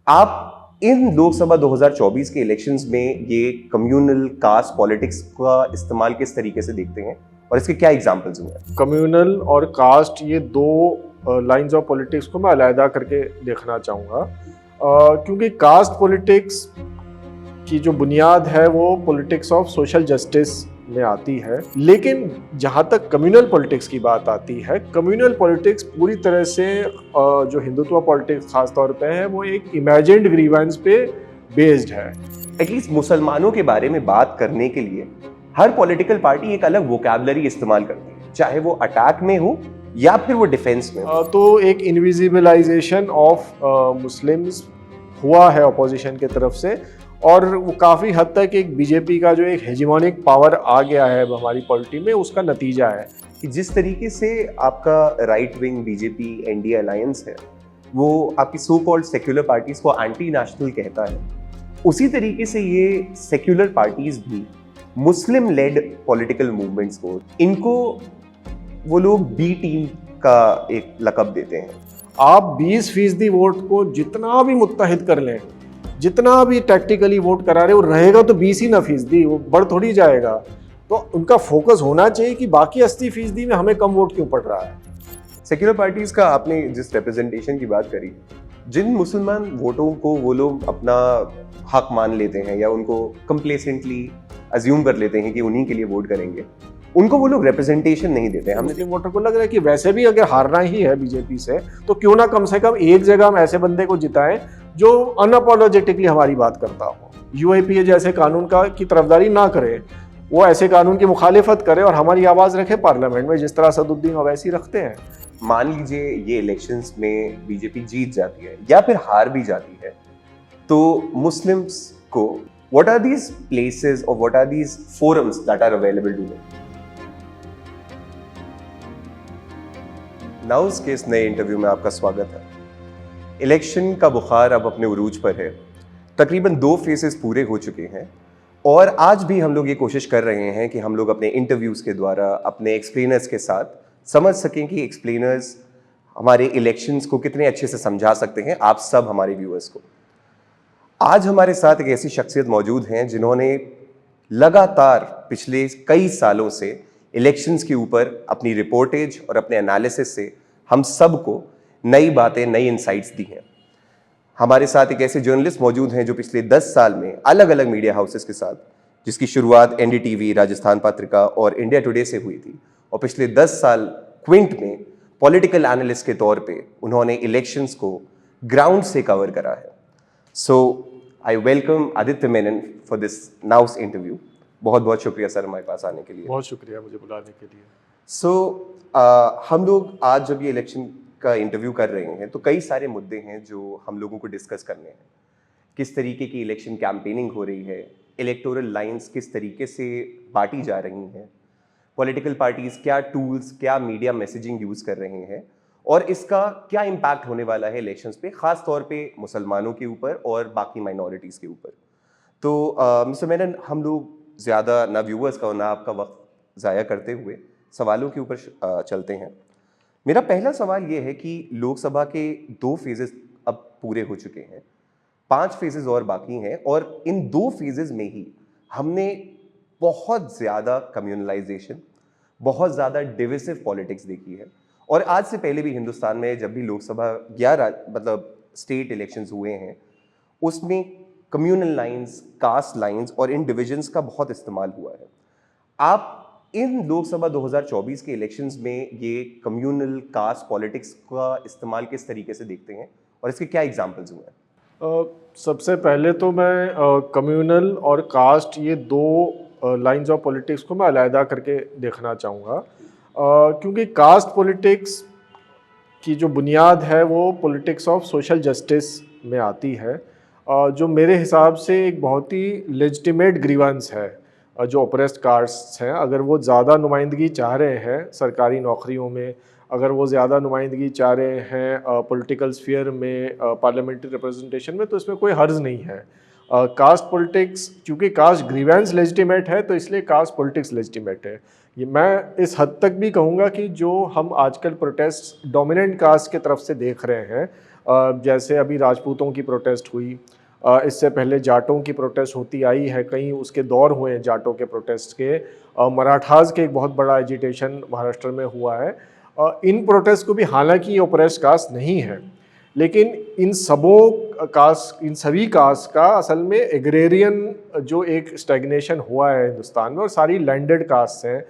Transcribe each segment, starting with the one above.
आप इन लोकसभा 2024 के इलेक्शंस में ये कम्युनल कास्ट पॉलिटिक्स का इस्तेमाल किस तरीके से देखते हैं और इसके क्या एग्जांपल्स हुए हैं? कम्युनल और कास्ट, ये दो लाइंस ऑफ पॉलिटिक्स को मैं अलहदा करके देखना चाहूँगा, क्योंकि कास्ट पॉलिटिक्स की जो बुनियाद है वो पॉलिटिक्स ऑफ सोशल जस्टिस में आती है। लेकिन जहाँ तक कम्युनल पॉलिटिक्स की बात आती है, कम्युनल पॉलिटिक्स पूरी तरह से जो हिंदुत्व पॉलिटिक्स खास तौर पे है वो एक इमेजिन्ड ग्रीवेंस पे बेस्ड है। एटलीस्ट मुसलमानों के बारे में बात करने के लिए हर पॉलिटिकल पार्टी एक अलग वोकैबुलरी इस्तेमाल करती है, चाहे वो अटैक में हो या फिर वो डिफेंस में हो। तो एक इनविजिबलाइजेशन ऑफ मुस्लिम्स हुआ है अपोजिशन की तरफ से, और वो काफ़ी हद तक एक बीजेपी का जो एक हेजिमोनिक पावर आ गया है हमारी पॉलिटी में, उसका नतीजा है कि जिस तरीके से आपका right wing BJP NDA alliance है वो आपकी सो कॉल्ड सेक्युलर पार्टीज को एंटी नेशनल कहता है, उसी तरीके से ये सेक्युलर पार्टीज भी मुस्लिम लेड पॉलिटिकल मूवमेंट्स को, इनको वो लोग बी टीम का एक लकब देते हैं। आप 20% वोट को जितना भी मुत्तहिद कर लें, जितना भी टैक्टिकली वोट करा रहे हो, रहेगा तो 20 ही ना फीसदी, वो बढ़ थोड़ी जाएगा। तो उनका फोकस होना चाहिए कि बाकी 80% में हमें कम वोट क्यों पड़ रहा है। सेक्युलर पार्टीज का आपने जिस रिप्रेजेंटेशन की बात करी, जिन मुसलमान वोटों को वो लोग अपना हक मान लेते हैं या उनको कंप्लेसेंटली अज्यूम कर लेते हैं कि उन्हीं के लिए वोट करेंगे, उनको वो लोग रिप्रेजेंटेशन नहीं देते हैं। मुस्लिम वोटर को लग रहा है कि वैसे भी अगर हारना ही है बीजेपी से, तो क्यों ना कम से कम एक जगह हम ऐसे बंदे को जिताएं जो अनअपोलोजेटिकली हमारी बात करता हो। यूएपीए जैसे कानून की तरफदारी ना करे, वो ऐसे कानून की मुखालिफत करे और हमारी आवाज़ रखे पार्लियामेंट में, जिस तरह सदुद्दीन ओवैसी रखते हैं। मान लीजिए ये इलेक्शंस में बीजेपी जीत जाती है या फिर हार भी जाती है, तो मुस्लिम्स को व्हाट आर दीज प्लेसेस और what are these forums that are available to them? नाउज़ के इस नए इंटरव्यू में आपका स्वागत है। इलेक्शन का बुखार अब अपने उरूज पर है। तकरीबन 2 फेजेस पूरे हो चुके हैं और आज भी हम लोग ये कोशिश कर रहे हैं कि हम लोग अपने इंटरव्यूज़ के द्वारा अपने एक्सप्लेनर्स के साथ समझ सकें कि एक्सप्लेनर्स हमारे इलेक्शंस को कितने अच्छे से समझा सकते हैं आप सब हमारे व्यूअर्स को। आज हमारे साथ एक ऐसी शख्सियत मौजूद हैं जिन्होंने लगातार पिछले कई सालों से इलेक्शंस के ऊपर अपनी रिपोर्टेज और अपने एनालिसिस से हम सबको नई बातें, नई इंसाइट्स दी हैं। हमारे साथ एक ऐसे जर्नलिस्ट मौजूद हैं जो पिछले 10 साल में अलग अलग मीडिया हाउसेस के साथ, जिसकी शुरुआत एनडीटीवी, राजस्थान पत्रिका और इंडिया टुडे से हुई थी, और पिछले 10 साल क्विंट में पॉलिटिकल एनालिस्ट के तौर पे उन्होंने इलेक्शंस को ग्राउंड से कवर करा है। So I welcome Aditya Menon for this नाउस इंटरव्यू। बहुत बहुत शुक्रिया सर हमारे पास आने के लिए। बहुत शुक्रिया मुझे बुलाने के लिए। हम लोग आज जब ये इलेक्शन का इंटरव्यू कर रहे हैं तो कई सारे मुद्दे हैं जो हम लोगों को डिस्कस करने हैं। किस तरीके की इलेक्शन कैंपेनिंग हो रही है, इलेक्टोरल लाइंस किस तरीके से बांटी जा रही हैं, पॉलिटिकल पार्टीज क्या टूल्स, क्या मीडिया मैसेजिंग यूज़ कर रहे हैं, और इसका क्या इम्पैक्ट होने वाला है इलेक्शंस पे, ख़ास तौर पे मुसलमानों के ऊपर और बाकी माइनॉरिटीज़ के ऊपर। तो मिस्टर मेनन, हम लोग ज़्यादा ना व्यूअर्स का और ना आपका वक्त ज़ाया करते हुए सवालों के ऊपर चलते हैं। मेरा पहला सवाल ये है कि लोकसभा के 2 फेजेस अब पूरे हो चुके हैं, 5 फेजेस और बाकी हैं, और इन 2 फेजेस में ही हमने बहुत ज़्यादा कम्युनलाइजेशन, बहुत ज़्यादा डिविसिव पॉलिटिक्स देखी है। और आज से पहले भी हिंदुस्तान में जब भी लोकसभा 11 स्टेट इलेक्शंस हुए हैं, उसमें कम्युनल लाइंस, कास्ट लाइंस और इन डिविजन्स का बहुत इस्तेमाल हुआ है। आप इन लोकसभा 2024 के इलेक्शंस में ये कम्युनल कास्ट पॉलिटिक्स का इस्तेमाल किस तरीके से देखते हैं और इसके क्या एग्जांपल्स हुए हैं? सबसे पहले तो मैं कम्युनल और कास्ट, ये दो लाइंस ऑफ पॉलिटिक्स को मैं अलहदा करके देखना चाहूँगा, क्योंकि कास्ट पॉलिटिक्स की जो बुनियाद है वो पॉलिटिक्स ऑफ सोशल जस्टिस में आती है, जो मेरे हिसाब से एक बहुत ही लेजिटिमेट ग्रीवेंस है। जो ओप्रेस्ड कास्ट्स हैं, अगर वो ज़्यादा नुमाइंदगी चाह रहे हैं सरकारी नौकरियों में, अगर वो ज़्यादा नुमाइंदगी चाह रहे हैं पॉलिटिकल स्फीयर में, पार्लियामेंट्री रिप्रेजेंटेशन में, तो इसमें कोई हर्ज नहीं है। कास्ट पॉलिटिक्स, चूँकि कास्ट ग्रीवेंस लेजिटिमेट है तो इसलिए कास्ट पॉलिटिक्स लेजिटिमेट है। ये मैं इस हद तक भी कहूँगा कि जो हम आजकल प्रोटेस्ट डोमिनेंट कास्ट के तरफ से देख रहे हैं, जैसे अभी राजपूतों की प्रोटेस्ट हुई, इससे पहले जाटों की प्रोटेस्ट होती आई है, कई उसके दौर हुए हैं जाटों के प्रोटेस्ट के। मराठास के एक बहुत बड़ा एजिटेशन महाराष्ट्र में हुआ है। इन प्रोटेस्ट को भी, हालांकि ये ओप्रेस्ड कास्ट नहीं है, लेकिन इन सभी कास्ट का असल में एग्रेरियन जो एक स्टैग्नेशन हुआ है हिंदुस्तान में, और सारी लैंडेड कास्ट हैं,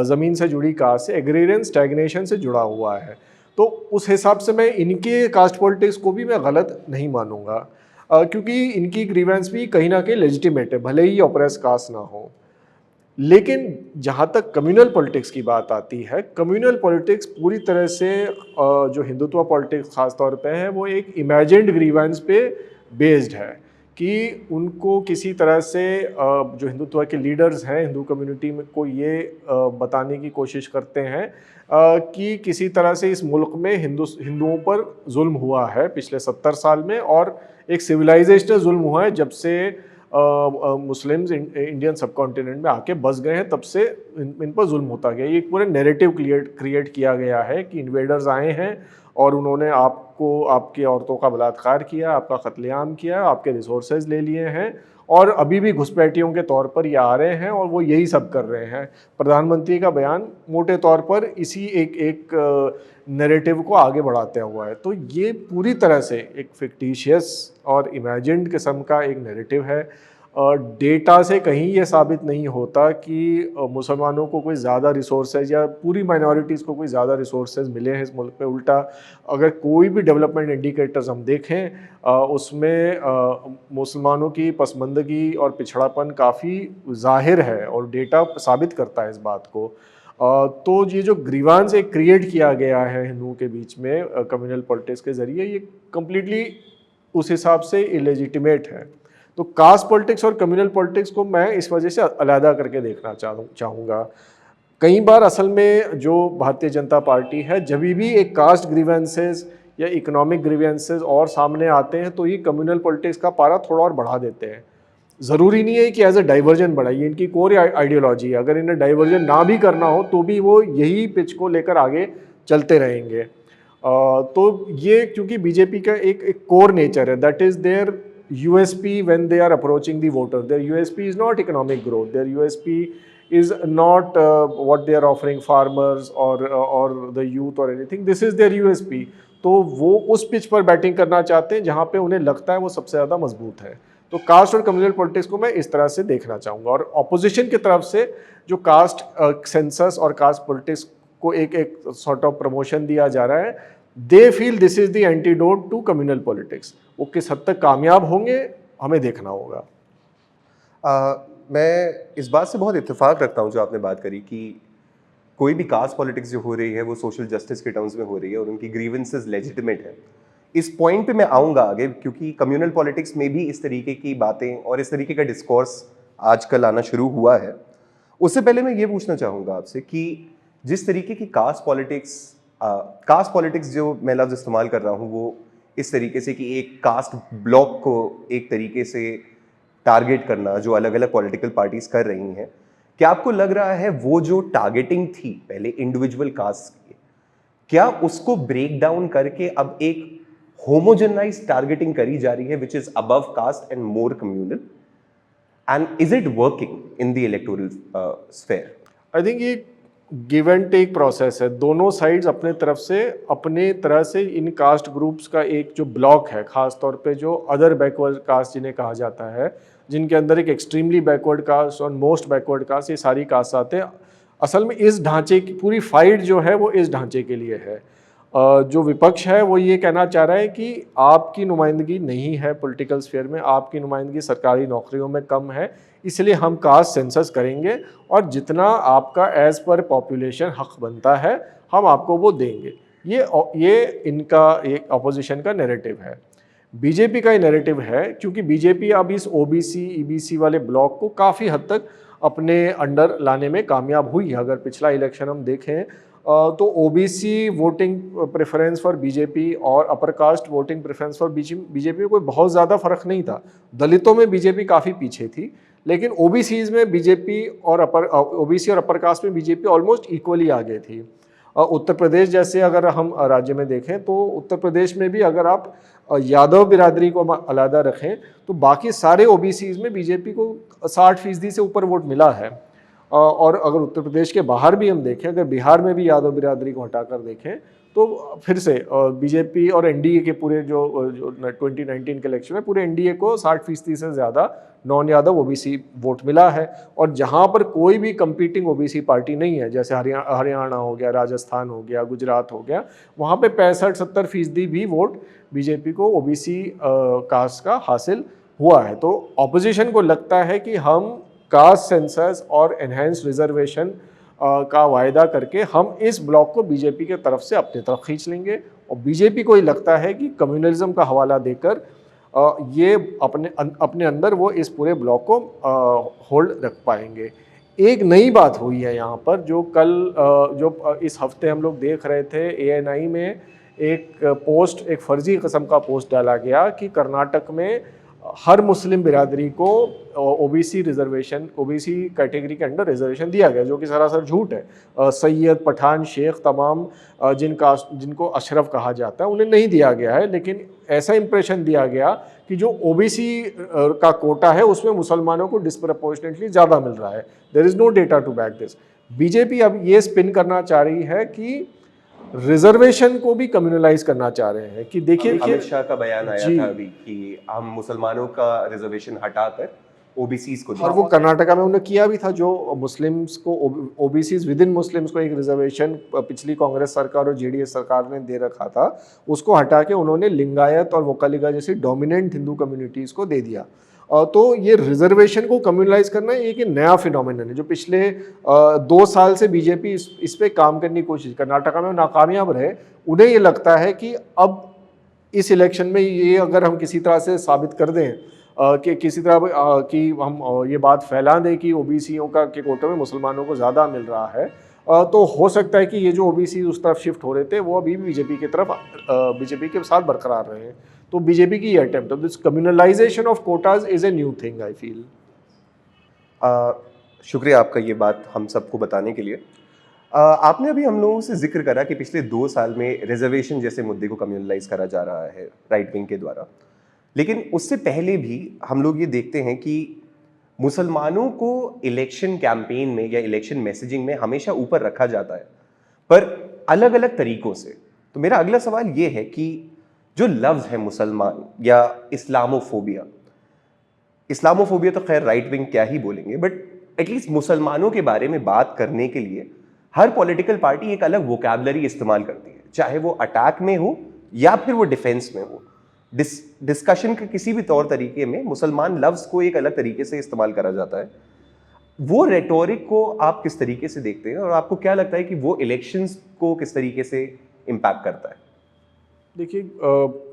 ज़मीन से जुड़ी कास्ट है, एग्रेरियन स्टैग्नेशन से जुड़ा हुआ है। तो उस हिसाब से मैं इनके कास्ट पॉलिटिक्स को भी मैं गलत नहीं मानूंगा, क्योंकि इनकी ग्रीवेंस भी कहीं ना कहीं लेजिटिमेट है, भले ही ऑप्रेस कास्ट ना हो। लेकिन जहाँ तक कम्युनल पॉलिटिक्स की बात आती है, कम्युनल पॉलिटिक्स पूरी तरह से जो हिंदुत्व पॉलिटिक्स खास तौर पे है, वो एक इमेजिन्ड ग्रीवेंस पे बेस्ड है कि उनको किसी तरह से जो हिंदुत्व के लीडर्स हैं हिंदू कम्युनिटी में को ये बताने की कोशिश करते हैं कि किसी तरह से इस मुल्क में हिंदुओं पर जुल्म हुआ है पिछले 70 साल में, और एक सिविलाइजेशनल जुल्म हुआ है जब से मुस्लिम्स इंडियन सब कॉन्टिनेंट में आके बस गए हैं, तब से इन पर जुल्म होता गया। ये एक पूरा नैरेटिव क्रिएट किया गया है कि इन्वेडर्स आए हैं और उन्होंने आपकी औरतों का बलात्कार किया, आपका कत्लेआम किया, आपके रिसोर्सेज ले लिए हैं, और अभी भी घुसपैठियों के तौर पर ये आ रहे हैं और वो यही सब कर रहे हैं। प्रधानमंत्री का बयान मोटे तौर पर इसी एक नैरेटिव को आगे बढ़ाते हुआ है। तो ये पूरी तरह से एक फिक्टिशियस और इमेजिन्ड किस्म का एक नैरेटिव है। डेटा से कहीं ये साबित नहीं होता कि मुसलमानों को कोई ज़्यादा रिसोर्सेज या पूरी माइनॉरिटीज़ को कोई ज़्यादा रिसोर्सेज मिले हैं इस मुल्क पे। उल्टा अगर कोई भी डेवलपमेंट इंडिकेटर्स हम देखें उसमें मुसलमानों की पसमानदगी और पिछड़ापन काफ़ी ज़ाहिर है, और डेटा साबित करता है इस बात को। तो ये जो ग्रीवांस एक क्रिएट किया गया है हिंदुओं के बीच में कम्युनल पॉलिटिक्स के ज़रिए, ये कम्प्लीटली उस हिसाब से इलेजिटिमेट है। तो कास्ट पॉलिटिक्स और कम्युनल पॉलिटिक्स को मैं इस वजह से अलग करके देखना चाहूँगा। कई बार असल में जो भारतीय जनता पार्टी है, जब भी एक कास्ट ग्रीवेंसेस या इकोनॉमिक ग्रीवेंसेस और सामने आते हैं तो ये कम्युनल पॉलिटिक्स का पारा थोड़ा और बढ़ा देते हैं। ज़रूरी नहीं है कि एज ए डाइवर्जन बढ़ाइए, इनकी कोर आइडियोलॉजी है। अगर इन्हें डाइवर्जन ना भी करना हो तो भी वो यही पिच को लेकर आगे चलते रहेंगे। तो ये क्योंकि बीजेपी का एक कोर नेचर है, that is their USP when they are approaching the voter. Their USP is not economic growth. Their USP is not what they are offering farmers or the youth or anything. This is their USP. तो वो उस pitch पर batting करना चाहते हैं जहाँ पे उन्हें लगता है वो सबसे ज़्यादा मजबूत है। तो कास्ट और कम्युनल पॉलिटिक्स को मैं इस तरह से देखना चाहूँगा। और ऑपोजिशन की तरफ से जो कास्ट सेंसस और कास्ट पॉलिटिक्स को एक सॉर्ट ऑफ प्रमोशन दिया जा रहा है, they feel this is the antidote to communal politics. वो किस हद तक कामयाब होंगे हमें देखना होगा। मैं इस बात से बहुत इत्तेफाक रखता हूँ जो आपने बात करी कि कोई भी कास्ट पॉलिटिक्स जो हो रही है वो सोशल जस्टिस के टर्म्स में हो रही है और उनकी ग्रीवेंसेस लेजिटिमेट है। इस पॉइंट पे मैं आऊँगा आगे, क्योंकि कम्युनल पॉलिटिक्स में भी इस तरीके की बातें और इस तरीके का डिस्कोर्स आजकल आना शुरू हुआ है। उससे पहले मैं ये पूछना चाहूँगा आपसे कि जिस तरीके की कास्ट पॉलिटिक्स जो मैं लफ्ज़ इस्तेमाल कर रहा हूँ वो इस तरीके से कि एक कास्ट ब्लॉक को एक तरीके से टारगेट करना जो अलग अलग पॉलिटिकल पार्टीज कर रही हैं, क्या आपको लग रहा है वो जो टारगेटिंग थी पहले इंडिविजुअल कास्ट की, क्या उसको ब्रेक डाउन करके अब एक होमोजेनाइज टारगेटिंग करी जा रही है which is above caste and more communal, and is it working in the electoral sphere? I think ये गिव एंड टेक प्रोसेस है। दोनों साइड्स अपने तरफ से अपने तरह से इन कास्ट ग्रुप्स का एक जो ब्लॉक है, खास तौर पे जो अदर बैकवर्ड कास्ट जिन्हें कहा जाता है, जिनके अंदर एक एक्सट्रीमली बैकवर्ड कास्ट और मोस्ट बैकवर्ड कास्ट, ये सारी कास्ट आते हैं। असल में इस ढांचे की पूरी फाइट जो है वो इस ढांचे के लिए है। जो विपक्ष है वो ये कहना चाह रहा है कि आपकी नुमाइंदगी नहीं है पॉलिटिकल स्फीयर में, आपकी नुमाइंदगी सरकारी नौकरियों में कम है, इसलिए हम कास्ट सेंसस करेंगे और जितना आपका एज पर पॉपुलेशन हक बनता है हम आपको वो देंगे। ये इनका एक अपोजिशन का नैरेटिव है। बीजेपी का ये नैरेटिव है क्योंकि बीजेपी अब इस ओबीसी ईबीसी वाले ब्लॉक को काफ़ी हद तक अपने अंडर लाने में कामयाब हुई है। अगर पिछला इलेक्शन हम देखें तो OBC voting preference for BJP और upper caste voting preference for BJP में कोई बहुत ज़्यादा फर्क नहीं था। दलितों में बीजेपी काफ़ी पीछे थी, लेकिन ओबीसीज में बीजेपी और ओबीसी और अपर कास्ट में बीजेपी ऑलमोस्ट इक्वली आगे थी। उत्तर प्रदेश जैसे अगर हम राज्य में देखें तो उत्तर प्रदेश में भी अगर आप यादव बिरादरी को अलहदा रखें तो बाकी सारे ओबीसीज में बीजेपी को 60% से ऊपर वोट मिला है। और अगर उत्तर प्रदेश के बाहर भी हम देखें, अगर बिहार में भी यादव बिरादरी को हटाकर देखें तो फिर से बीजेपी और एनडीए के पूरे जो 2019 के इलेक्शन में पूरे एनडीए को 60% से ज़्यादा नॉन यादव ओबीसी वोट मिला है। और जहाँ पर कोई भी कंपीटिंग ओबीसी पार्टी नहीं है, जैसे हरियाणा हो गया, राजस्थान हो गया, गुजरात हो गया, वहाँ पे 65-70% भी वोट बीजेपी को ओबीसी कास्ट का हासिल हुआ है। तो ऑपोजिशन को लगता है कि हम कास्ट सेंसस और एनहेंस्ड रिजर्वेशन का वायदा करके हम इस ब्लॉक को बीजेपी के तरफ से अपनी तरफ खींच लेंगे, और बीजेपी को ही लगता है कि कम्युनलिज्म का हवाला देकर ये अपने अंदर वो इस पूरे ब्लॉक को होल्ड रख पाएंगे। एक नई बात हुई है यहाँ पर, जो कल जो इस हफ्ते हम लोग देख रहे थे, ANI में एक फर्जी किस्म का पोस्ट डाला गया कि कर्नाटक में हर मुस्लिम बिरादरी को ओबीसी रिजर्वेशन, ओबीसी कैटेगरी के अंडर रिजर्वेशन दिया गया, जो कि सरासर झूठ है। सैयद, पठान, शेख, तमाम जिनको अशरफ कहा जाता है उन्हें नहीं दिया गया है, लेकिन ऐसा इंप्रेशन दिया गया कि जो ओबीसी का कोटा है उसमें मुसलमानों को डिस्प्रपोर्शनेटली ज़्यादा मिल रहा है। There is no data to back this. BJP अब ये स्पिन करना चाह रही है कि रिजर्वेशन को भी कम्युनलाइज करना चाह रहे हैं कि देखिए अमित शाह का बयान आया था अभी कि हम मुसलमानों का रिजर्वेशन हटाकर ओबीसीज को, और वो कर्नाटका में उन्होंने किया भी था। जो मुस्लिम्स को, ओबीसीज विद इन मुस्लिम्स को एक रिजर्वेशन पिछली कांग्रेस सरकार और जेडीएस सरकार ने दे रखा था, उसको हटा के उन्होंने लिंगायत और वोकलिगा जैसी डोमिनेंट हिंदू कम्युनिटीज़ को दे दिया। तो ये रिजर्वेशन को कम्युनलाइज करना एक नया फिनोमिनन है जो पिछले 2 साल से बीजेपी इस पे काम करने की कोशिश, कर्नाटका में नाकामयाब रहे। उन्हें ये लगता है कि अब इस इलेक्शन में ये अगर हम किसी तरह से साबित कर दें कि किसी तरह कि हम ये बात फैला दें कि ओबीसीओं के कोटे में मुसलमानों को ज़्यादा मिल रहा है, तो हो सकता है कि ये जो ओबीसी उस तरफ शिफ्ट हो रहे थे वो अभी बीजेपी की तरफ, बीजेपी के साथ बरकरार रहे हैं। तो बीजेपी की ये attempt, this communalisation of Kota's is a new thing I feel. शुक्रिया आपका ये बात हम सबको बताने के लिए। आपने अभी हम लोगों से जिक्र करा कि पिछले 2 साल में रिजर्वेशन जैसे मुद्दे को कम्युनलाइज करा जा रहा है राइट विंग के द्वारा, लेकिन उससे पहले भी हम लोग ये देखते हैं कि मुसलमानों को इलेक्शन कैंपेन में या इलेक्शन मैसेजिंग में हमेशा ऊपर रखा जाता है, पर अलग अलग तरीकों से। तो मेरा अगला सवाल ये है कि जो लफ्ज़ है मुसलमान या इस्लामोफोबिया, इस्लामोफोबिया तो खैर राइट विंग क्या ही बोलेंगे, बट एटलीस्ट मुसलमानों के बारे में बात करने के लिए हर पॉलिटिकल पार्टी एक अलग वोकैबुलरी इस्तेमाल करती है, चाहे वो अटैक में हो या फिर वो डिफेंस में हो। डिस्कशन के किसी भी तौर तरीके में मुसलमान लफ्ज़ को एक अलग तरीके से इस्तेमाल करा जाता है। वो रेटोरिक को आप किस तरीके से देखते हैं और आपको क्या लगता है कि वो इलेक्शंस को किस तरीके से इम्पैक्ट करता है? देखिए,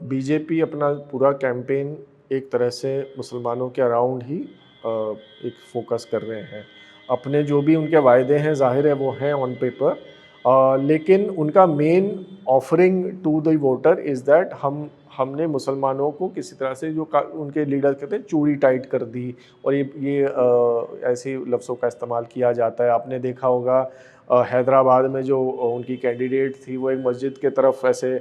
बीजेपी अपना पूरा कैंपेन एक तरह से मुसलमानों के अराउंड ही एक फोकस कर रहे हैं। अपने जो भी उनके वायदे हैं जाहिर है वो हैं ऑन पेपर, लेकिन उनका main offering to the voter is that हमने मुसलमानों को किसी तरह से, जो उनके लीडर कहते हैं, चूड़ी टाइट कर दी, और ये ऐसे लफ्ज़ों का इस्तेमाल किया जाता है। आपने देखा होगा हैदराबाद में जो उनकी कैंडिडेट थी वो एक मस्जिद के तरफ ऐसे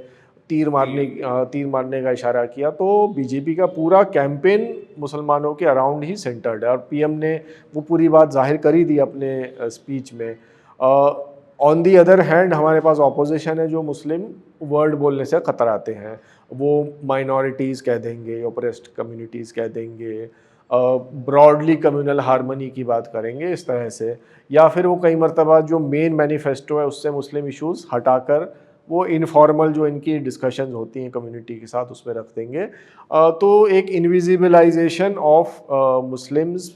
तीर मारने का इशारा किया। तो बीजेपी का पूरा कैंपेन मुसलमानों के अराउंड ही सेंटर्ड है, और पीएम ने वो पूरी बात जाहिर कर ही दी अपने स्पीच में। ऑन दी अदर हैंड हमारे पास ऑपोजिशन है जो मुस्लिम वर्ड बोलने से कतराते हैं। वो माइनॉरिटीज़ कह देंगे, ओप्रेस्ड कम्युनिटीज़ कह देंगे, ब्रॉडली कम्युनल हार्मनी की बात करेंगे इस तरह से, या फिर वो कई मरतबा जो मेन मैनिफेस्टो है उससे मुस्लिम इश्यूज़ हटाकर वो इनफॉर्मल जो इनकी डिस्कशंस होती हैं कम्युनिटी के साथ उसमें रख देंगे। तो एक इनविजिबलाइजेशन ऑफ मुस्लिम्स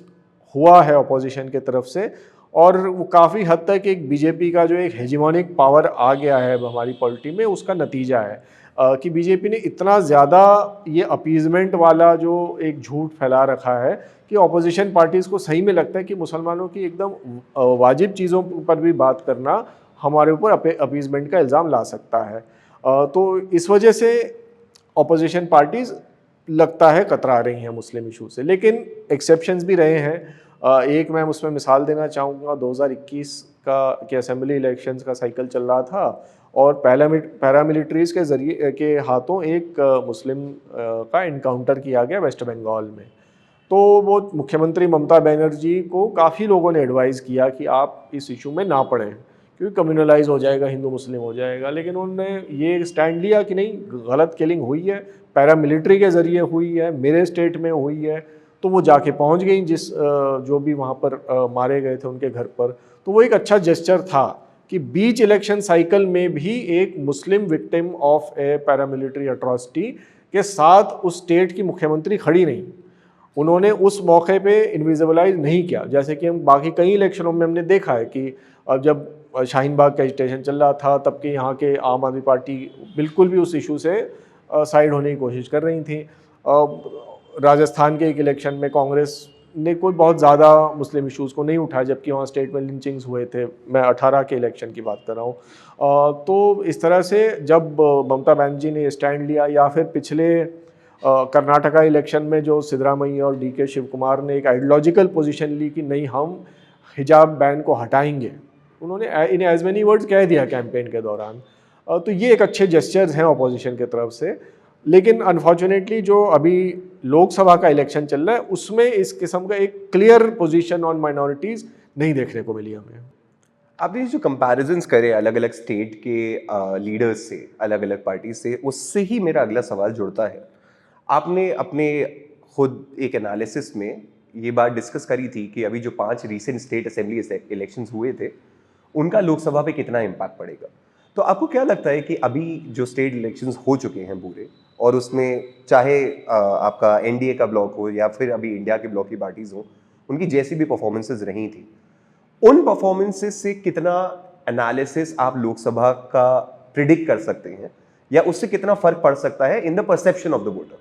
हुआ है अपोजिशन के तरफ से, और वो काफ़ी हद तक एक बीजेपी का जो एक हेजिमोनिक पावर आ गया है हमारी पॉलिटी में, उसका नतीजा है कि बीजेपी ने इतना ज़्यादा ये अपीजमेंट वाला जो एक झूठ फैला रखा है कि अपोजिशन पार्टीज़ को सही में लगता है कि मुसलमानों की एकदम वाजिब चीज़ों पर भी बात करना हमारे ऊपर अपीजमेंट का इल्ज़ाम ला सकता है। तो इस वजह से अपोजिशन पार्टीज़ लगता है कतरा रही हैं मुस्लिम इशू से, लेकिन एक्सेप्शंस भी रहे हैं। एक मैं उसमें मिसाल देना चाहूँगा, 2021 के असेंबली इलेक्शंस का साइकिल चल रहा था और पैरामिलिट्रीज के जरिए के हाथों एक मुस्लिम का इनकाउंटर किया गया वेस्ट बंगाल में। तो वो मुख्यमंत्री ममता बनर्जी को काफ़ी लोगों ने एडवाइस किया कि आप इस इशू में ना पड़ें क्योंकि कम्युनलाइज हो जाएगा, हिंदू मुस्लिम हो जाएगा, लेकिन उन्होंने ये स्टैंड लिया कि नहीं, गलत किलिंग हुई है, पैरामिलिट्री के ज़रिए हुई है, मेरे स्टेट में हुई है। तो वो जाके पहुंच गई जो भी वहाँ पर मारे गए थे उनके घर पर। तो वो एक अच्छा जेस्चर था कि बीच इलेक्शन साइकिल में भी एक Muslim victim of a paramilitary atrocity के साथ उस स्टेट की मुख्यमंत्री खड़ी नहीं, उन्होंने उस मौके पे इनविजिबलाइज नहीं किया। जैसे कि हम बाकी कई इलेक्शनों में हमने देखा है कि जब शाहीन बाग का एजिटेशन चल रहा था तब के यहाँ के आम आदमी पार्टी बिल्कुल भी उस इशू से साइड होने की कोशिश कर रही थी। राजस्थान के एक इलेक्शन में कांग्रेस ने कोई बहुत ज़्यादा मुस्लिम इश्यूज़ को नहीं उठाया, जबकि वहाँ स्टेट में लिंचिंग्स हुए थे। मैं 18 के इलेक्शन की बात कर रहा हूँ। तो इस तरह से जब ममता बनर्जी ने स्टैंड लिया, या फिर पिछले कर्नाटका इलेक्शन में जो सिद्धरामैया और DK शिव कुमार ने एक आइडियोलॉजिकल पोजीशन ली कि नहीं, हम हिजाब बैन को हटाएंगे, उन्होंने इन एज मेनी वर्ड्स कह दिया कैंपेन के दौरान। तो ये एक अच्छे जेस्चर्स हैं अपोजिशन की तरफ से। लेकिन अनफॉर्चुनेटली जो अभी लोकसभा का इलेक्शन चल रहा है उसमें इस किस्म का एक क्लियर पोजीशन ऑन माइनॉरिटीज़ नहीं देखने को मिली हमें। आपने जो कंपैरिजंस करे अलग अलग स्टेट के लीडर्स से, अलग अलग पार्टी से, उससे ही मेरा अगला सवाल जुड़ता है। आपने अपने खुद एक एनालिसिस में ये बात डिस्कस करी थी कि अभी जो 5 रीसेंट स्टेट असेंबली इलेक्शंस हुए थे उनका लोकसभा पे कितना इम्पैक्ट पड़ेगा। तो आपको क्या लगता है कि अभी जो स्टेट इलेक्शंस हो चुके हैं पूरे, और उसमें चाहे आपका NDA का ब्लॉक हो या फिर अभी इंडिया के ब्लॉक की पार्टीज हो, उनकी जैसी भी परफॉर्मेंसेज रही थी, उन परफॉर्मेंसेस से कितना एनालिसिस आप लोकसभा का प्रिडिक्ट कर सकते हैं, या उससे कितना फर्क पड़ सकता है in the perception of the voter?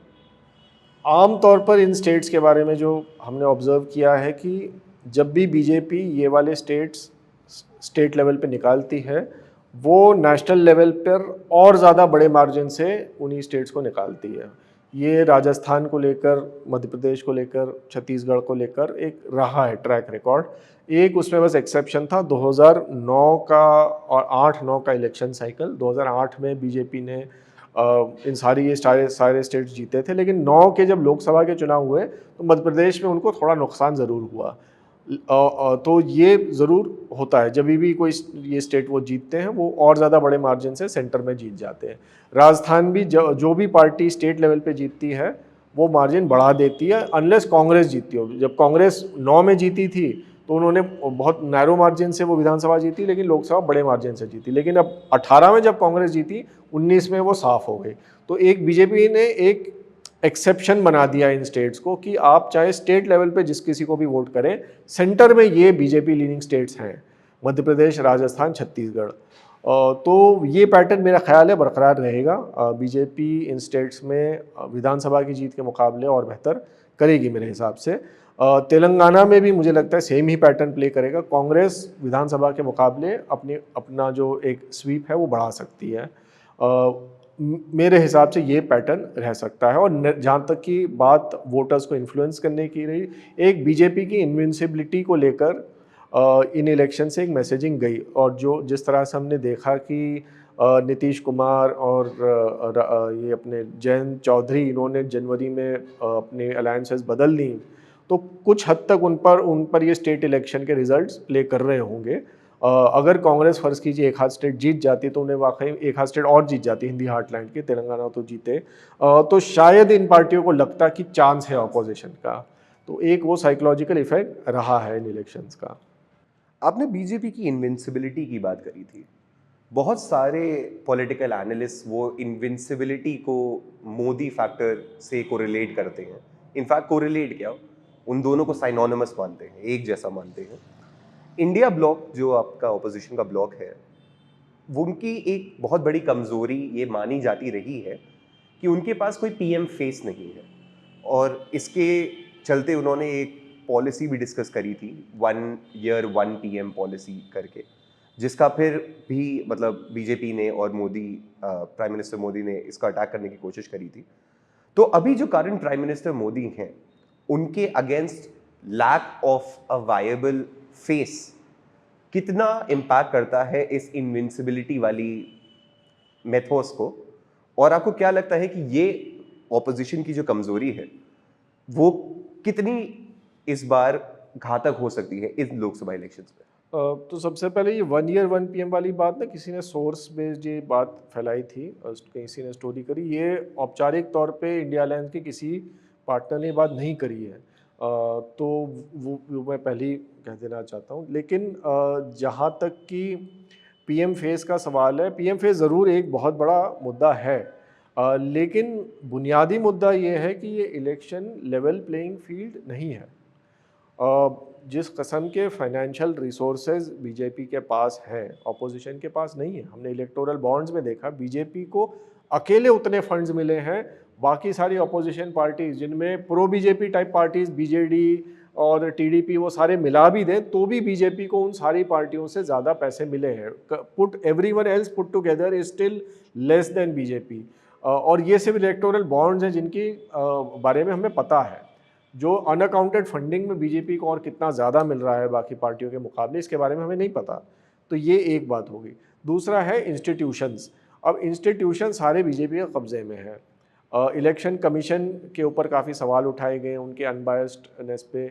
आम तौर पर इन स्टेट्स के बारे में जो हमने ऑब्जर्व किया है कि जब भी बीजेपी ये वाले स्टेट लेवल पे निकालती है, वो नेशनल लेवल पर और ज़्यादा बड़े मार्जिन से उन्हीं स्टेट्स को निकालती है। ये राजस्थान को लेकर, मध्य प्रदेश को लेकर, छत्तीसगढ़ को लेकर एक रहा है ट्रैक रिकॉर्ड। एक उसमें बस एक्सेप्शन था 2009 का और 8-9 का इलेक्शन साइकिल। 2008 में बीजेपी ने इन ये सारे स्टेट्स जीते थे, लेकिन 9 के जब लोकसभा के चुनाव हुए तो मध्य प्रदेश में उनको थोड़ा नुकसान ज़रूर हुआ। तो ये ज़रूर होता है, जब भी कोई ये स्टेट वो जीतते हैं वो और ज़्यादा बड़े मार्जिन से सेंटर में जीत जाते हैं। राजस्थान भी जो भी पार्टी स्टेट लेवल पे जीतती है वो मार्जिन बढ़ा देती है, अनलेस कांग्रेस जीतती हो। जब कांग्रेस 9 में जीती थी तो उन्होंने बहुत नैरो मार्जिन से वो विधानसभा जीती, लेकिन लोकसभा बड़े मार्जिन से जीती। लेकिन अब 18 में जब कांग्रेस जीती, 19 में वो साफ हो गई। तो एक बीजेपी ने एक एक्सेप्शन बना दिया इन स्टेट्स को कि आप चाहे स्टेट लेवल पे जिस किसी को भी वोट करें, सेंटर में ये बीजेपी लीनिंग स्टेट्स हैं, मध्य प्रदेश, राजस्थान, छत्तीसगढ़। तो ये पैटर्न मेरा ख्याल है बरकरार रहेगा। बीजेपी इन स्टेट्स में विधानसभा की जीत के मुकाबले और बेहतर करेगी मेरे हिसाब से। तेलंगाना में भी मुझे लगता है सेम ही पैटर्न प्ले करेगा। कांग्रेस विधानसभा के मुकाबले अपना जो एक स्वीप है वो बढ़ा सकती है। मेरे हिसाब से ये पैटर्न रह सकता है। और जहाँ तक की बात वोटर्स को इन्फ्लुएंस करने की रही, एक बीजेपी की इनविंसिबिलिटी को लेकर इन इलेक्शन से एक मैसेजिंग गई, और जिस तरह से हमने देखा कि नीतीश कुमार और ये अपने जयंत चौधरी, इन्होंने जनवरी में अपने अलायंसेस बदल ली, तो कुछ हद तक उन पर ये स्टेट इलेक्शन के रिजल्ट्स प्ले कर रहे होंगे। अगर कांग्रेस फर्ज कीजिए एक हाथ स्टेट जीत जाती तो उन्हें वाकई एक हाथ स्टेट और जीत जाती, हिंदी हार्टलैंड की, तेलंगाना तो जीते, तो शायद इन पार्टियों को लगता कि चांस है अपोजिशन का। तो एक वो साइकोलॉजिकल इफेक्ट रहा है इन इलेक्शंस का। आपने बीजेपी की इनविंसिबिलिटी की बात करी थी। बहुत सारे पॉलिटिकल एनालिस्ट वो इनविंसिबिलिटी को मोदी फैक्टर से कोरिलेट करते हैं। इनफैक्ट कोरिलेट क्या, उन दोनों को साइनोनिमस मानते हैं, एक जैसा मानते हैं। इंडिया ब्लॉक जो आपका ऑपोजिशन का ब्लॉक है, वो उनकी एक बहुत बड़ी कमज़ोरी ये मानी जाती रही है कि उनके पास कोई PM फेस नहीं है, और इसके चलते उन्होंने एक पॉलिसी भी डिस्कस करी थी, 1 ईयर 1 PM पॉलिसी करके, जिसका फिर भी मतलब बीजेपी ने और मोदी, प्राइम मिनिस्टर मोदी ने इसका अटैक करने की कोशिश करी थी। तो अभी जो करंट प्राइम मिनिस्टर मोदी हैं, उनके against lack of a viable face कितना इम्पैक्ट करता है इस इनविंसिबिलिटी वाली मेथोस को, और आपको क्या लगता है कि ये ऑपोजिशन की जो कमजोरी है वो कितनी इस बार घातक हो सकती है इस लोकसभा इलेक्शंस में? तो सबसे पहले ये 1 ईयर 1 PM वाली बात ना, किसी ने सोर्स बेस्ड ये बात फैलाई थी, किसी ने स्टोरी करी, ये औपचारिक तौर पे इंडिया अलायंस के किसी पार्टनर ने बात नहीं करी है। तो वो मैं पहले ही कह देना चाहता हूँ। लेकिन जहाँ तक कि PM फेस का सवाल है, PM फेस ज़रूर एक बहुत बड़ा मुद्दा है, लेकिन बुनियादी मुद्दा ये है कि ये इलेक्शन लेवल प्लेइंग फील्ड नहीं है। जिस कस्म के फाइनेंशियल रिसोर्सेज बीजेपी के पास हैं, अपोजिशन के पास नहीं है। हमने इलेक्टोरल बॉन्ड्स में देखा, बीजेपी को अकेले उतने फंड्स मिले हैं, बाकी सारी अपोजिशन पार्टीज जिनमें pro BJP type parties BJD और टीडीपी वो सारे मिला भी दें तो भी बीजेपी को उन सारी पार्टियों से ज़्यादा पैसे मिले हैं। Put everyone else put together is still less than BJP. और ये सिर्फ इलेक्टोरल बॉन्ड्स हैं जिनकी बारे में हमें पता है। जो अनअकाउंटेड फंडिंग में बीजेपी को और कितना ज़्यादा मिल रहा है बाकी पार्टियों के मुकाबले, इसके बारे में हमें नहीं पता। तो ये एक बात होगी। दूसरा है इंस्टीट्यूशंस। अब इंस्टीट्यूशन सारे बीजेपी के कब्जे में है। इलेक्शन कमीशन के ऊपर काफ़ी सवाल उठाए गए उनके अनबायस्डनेस पे।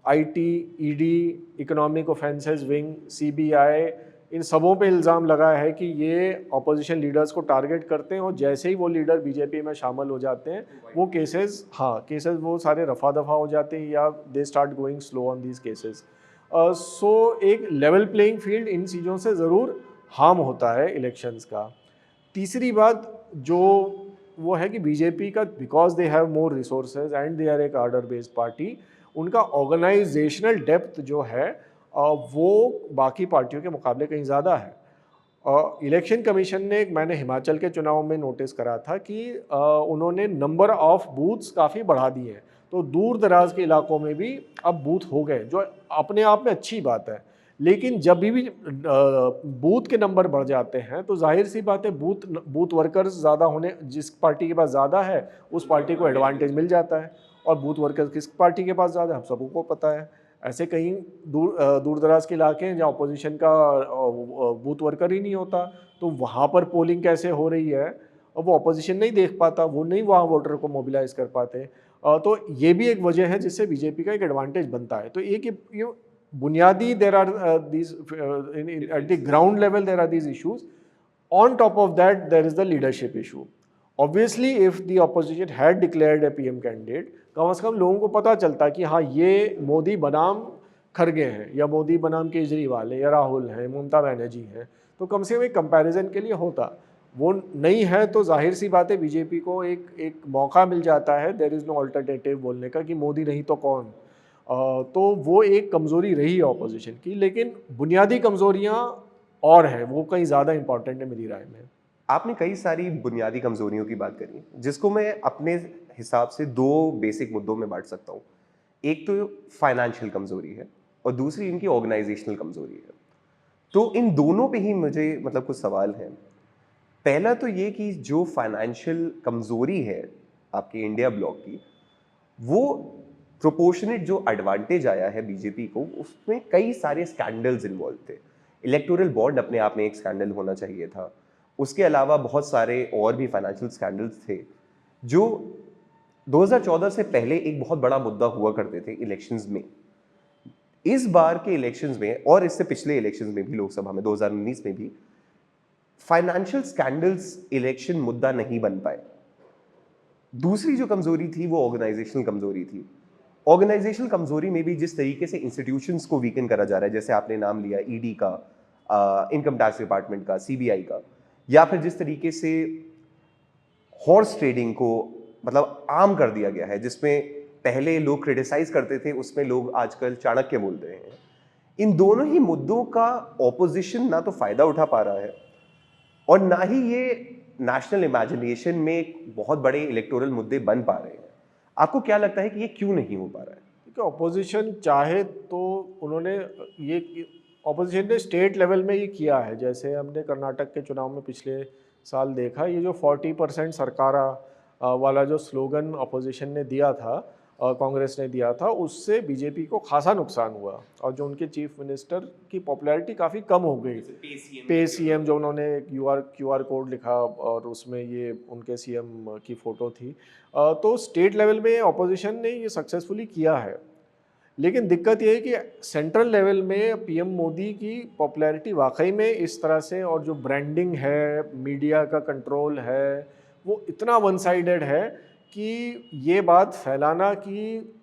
IT, ED, economic offences wing, CBI, इन सबों पे इल्ज़ाम लगा है कि ये अपोजिशन लीडर्स को टारगेट करते हैं और जैसे ही वो लीडर बीजेपी में शामिल हो जाते हैं वो केसेस वो सारे रफा दफा हो जाते हैं या they start going slow on these cases. So एक लेवल प्लेइंग फील्ड इन चीज़ों से ज़रूर हार्म होता है इलेक्शंस का। तीसरी बात जो वो है कि बीजेपी का, because they have more resources and they are एक आर्डर बेस्ड पार्टी, उनका ऑर्गेनाइजेशनल डेप्थ जो है वो बाकी पार्टियों के मुकाबले कहीं ज़्यादा है। इलेक्शन कमीशन ने, मैंने हिमाचल के चुनाव में नोटिस करा था कि उन्होंने नंबर ऑफ बूथ्स काफ़ी बढ़ा दिए हैं, तो दूर दराज के इलाकों में भी अब बूथ हो गए, जो अपने आप में अच्छी बात है। लेकिन जब भी बूथ के नंबर बढ़ जाते हैं तो जाहिर सी बात है बूथ वर्कर्स ज़्यादा होने, जिस पार्टी के पास ज़्यादा है उस पार्टी को एडवांटेज मिल जाता है, और बूथ वर्कर्स किस पार्टी के पास ज़्यादा है हम सबको पता है। ऐसे कहीं दूर दराज के इलाके हैं जहाँ अपोजिशन का बूथ वर्कर ही नहीं होता, तो वहाँ पर पोलिंग कैसे हो रही है और वो अपोजिशन नहीं देख पाता, वो नहीं वहाँ वोटर को मोबिलाइज कर पाते। तो ये भी एक वजह है जिससे बीजेपी का एक एडवांटेज बनता है। तो एक ये बुनियादी there are these at the ground level there are these issues. On top of that there is the leadership issue. Obviously if the opposition had declared a PM candidate, कम से कम लोगों को पता चलता कि हाँ ये मोदी बनाम खड़गे हैं या मोदी बनाम केजरीवाल है या राहुल हैं, ममता बनर्जी हैं, तो कम से कम एक कंपैरिजन के लिए होता। वो नहीं है तो जाहिर सी बात है बीजेपी को एक मौका मिल जाता है, देयर इज़ नो अल्टरनेटिव बोलने का कि मोदी नहीं तो कौन। तो वो एक कमज़ोरी रही है ऑपोजिशन की, लेकिन बुनियादी कमज़ोरियाँ और हैं, वो कहीं ज़्यादा इंपॉर्टेंट है मेरी राय में। आपने कई सारी बुनियादी कमजोरियों की बात करी, जिसको मैं अपने हिसाब से दो बेसिक मुद्दों में बांट सकता हूँ। एक तो फाइनेंशियल कमजोरी है और दूसरी इनकी ऑर्गेनाइजेशनल कमजोरी है। तो इन दोनों पे ही मुझे मतलब कुछ सवाल हैं। पहला तो ये कि जो फाइनेंशियल कमजोरी है आपके इंडिया ब्लॉक की, वो प्रोपोर्शनेट जो एडवांटेज आया है बीजेपी को, उसमें कई सारे स्कैंडल्स इन्वॉल्व थे। इलेक्टोरल बॉन्ड अपने आप में एक स्कैंडल होना चाहिए था। उसके अलावा बहुत सारे और भी फाइनेंशियल स्कैंडल्स थे जो 2014 से पहले एक बहुत बड़ा मुद्दा हुआ करते थे इलेक्शंस में। इस बार के इलेक्शंस में और इससे पिछले इलेक्शंस में भी, लोकसभा में 2019 में भी, फाइनेंशियल स्कैंडल्स इलेक्शन मुद्दा नहीं बन पाए। दूसरी जो कमजोरी थी वो ऑर्गेनाइजेशनल कमजोरी थी। ऑर्गेनाइजेशनल कमजोरी में भी जिस तरीके से इंस्टीट्यूशंस को वीकन करा जा रहा है, जैसे आपने नाम लिया ईडी का, इनकम टैक्स डिपार्टमेंट का, सीबीआई का, या फिर जिस तरीके से हॉर्स ट्रेडिंग को मतलब आम कर दिया गया है, जिसमें पहले लोग क्रिटिसाइज करते थे उसमें लोग आजकल चाणक्य बोल रहे हैं। इन दोनों ही मुद्दों का ऑपोजिशन ना तो फायदा उठा पा रहा है और ना ही ये नेशनल इमेजिनेशन में एक बहुत बड़े इलेक्टोरल मुद्दे बन पा रहे हैं। आपको क्या लगता है कि ये क्यों नहीं हो पा रहा है? देखिए, ऑपोजिशन चाहे तो उन्होंने ये ऑपोजिशन ने स्टेट लेवल में ये किया है। जैसे हमने कर्नाटक के चुनाव में पिछले साल देखा, ये जो 40% सरकारा वाला जो स्लोगन ऑपोजिशन ने दिया था, कांग्रेस ने दिया था, उससे बीजेपी को खासा नुकसान हुआ और जो उनके चीफ मिनिस्टर की पॉपुलैरिटी काफ़ी कम हो गई। पे सीएम जो उन्होंने क्यूआर कोड लिखा और उसमें ये उनके सीएम की फ़ोटो थी। तो स्टेट लेवल में ऑपोजिशन ने ये सक्सेसफुली किया है, लेकिन दिक्कत ये है कि सेंट्रल लेवल में पीएम मोदी की पॉपुलैरिटी वाकई में इस तरह से, और जो ब्रांडिंग है, मीडिया का कंट्रोल है, वो इतना वन साइडेड है कि ये बात फैलाना कि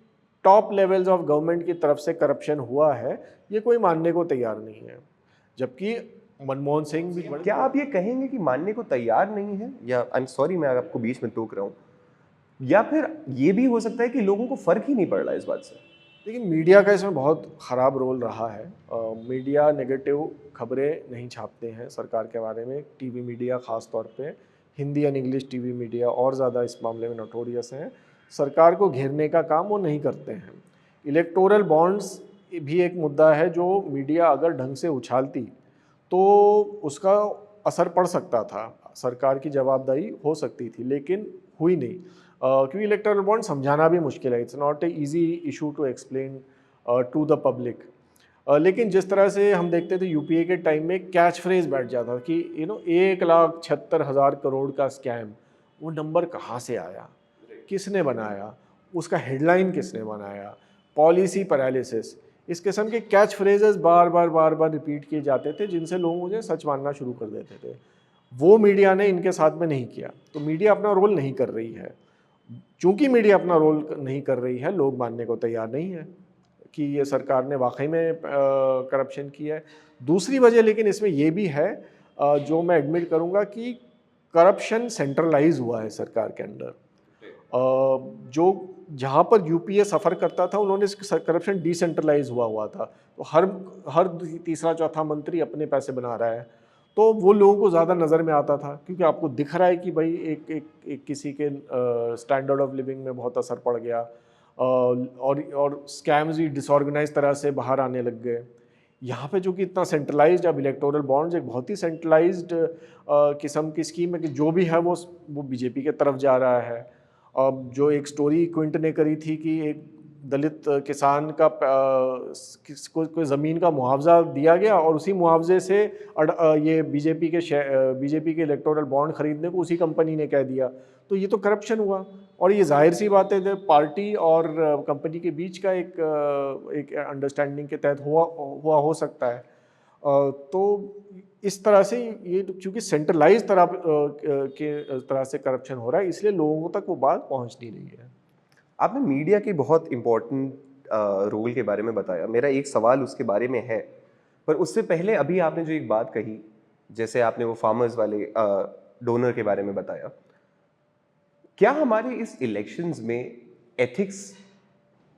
टॉप लेवल्स ऑफ गवर्नमेंट की तरफ से करप्शन हुआ है, ये कोई मानने को तैयार नहीं है। जबकि मनमोहन सिंह भी क्या आप ये कहेंगे कि मानने को तैयार नहीं है, या आई एम सॉरी मैं आपको बीच में टोक रहा हूँ, या फिर ये भी हो सकता है कि लोगों को फर्क ही नहीं पड़ रहा इस बात से? लेकिन मीडिया का इसमें बहुत ख़राब रोल रहा है। मीडिया नेगेटिव खबरें नहीं छापते हैं सरकार के बारे में। टीवी मीडिया ख़ास तौर पे Hindi and English TV media और ज़्यादा इस मामले में नोटोरियस हैं। सरकार को घेरने का काम वो नहीं करते हैं। इलेक्टोरल बॉन्ड्स भी एक मुद्दा है जो मीडिया अगर ढंग से उछालती तो उसका असर पड़ सकता था, सरकार की जवाबदेही हो सकती थी, लेकिन हुई नहीं। क्योंकि इलेक्टोरल बॉन्ड समझाना भी मुश्किल है, it's not a easy issue to explain to the public. लेकिन जिस तरह से हम देखते थे यूपीए के टाइम में कैच फ्रेज बैठ जाता था कि 1,76,000 करोड़ का स्कैम, वो नंबर कहाँ से आया, किसने बनाया, उसका हेडलाइन किसने बनाया, पॉलिसी पैरालिसिस, इस किस्म के कैच फ्रेजेस बार बार रिपीट किए जाते थे जिनसे लोग मुझे सच मानना शुरू कर देते थे। वो मीडिया ने इनके साथ में नहीं किया, तो मीडिया अपना रोल नहीं कर रही है। चूंकि मीडिया अपना रोल नहीं कर रही है, लोग मानने को तैयार नहीं है कि ये सरकार ने वाकई में करप्शन किया है। दूसरी वजह लेकिन इसमें ये भी है, जो मैं एडमिट करूँगा, कि करप्शन सेंट्रलाइज हुआ है सरकार के अंदर। जो जहाँ पर यूपीए सफ़र करता था उन्होंने करप्शन डिसेंट्रलाइज हुआ था, तो हर तीसरा चौथा मंत्री अपने पैसे बना रहा है, तो वो लोगों को ज़्यादा नज़र में आता था क्योंकि आपको दिख रहा है कि भाई एक किसी के स्टैंडर्ड ऑफ लिविंग में बहुत असर पड़ गया, और स्कैम्स भी डिसऑर्गेनाइज तरह से बाहर आने लग गए। यहाँ पे जो कि इतना सेंट्रलाइज्ड, अब इलेक्टोरल बॉन्ड्स एक बहुत ही सेंट्रलाइज्ड किस्म की स्कीम है कि जो भी है वो बीजेपी के तरफ जा रहा है। अब जो एक स्टोरी क्विंट ने करी थी कि एक दलित किसान का कोई ज़मीन का मुआवजा दिया गया और उसी मुआवजे से ये बीजेपी के इलेक्टोरल बॉन्ड खरीदने को उसी कंपनी ने कह दिया, तो ये तो करप्शन हुआ। और ये जाहिर सी बात है कि पार्टी और कंपनी के बीच का एक अंडरस्टैंडिंग के तहत हुआ हो सकता है। तो इस तरह से ये चूँकि सेंट्रलाइज तरह से करप्शन हो रहा है, इसलिए लोगों तक वो बात पहुंच नहीं रही है। आपने मीडिया के बहुत इम्पोर्टेंट रोल के बारे में बताया, मेरा एक सवाल उसके बारे में है, पर उससे पहले अभी आपने जो एक बात कही, जैसे आपने वो फार्मर्स वाले डोनर के बारे में बताया, क्या हमारे इस इलेक्शंस में एथिक्स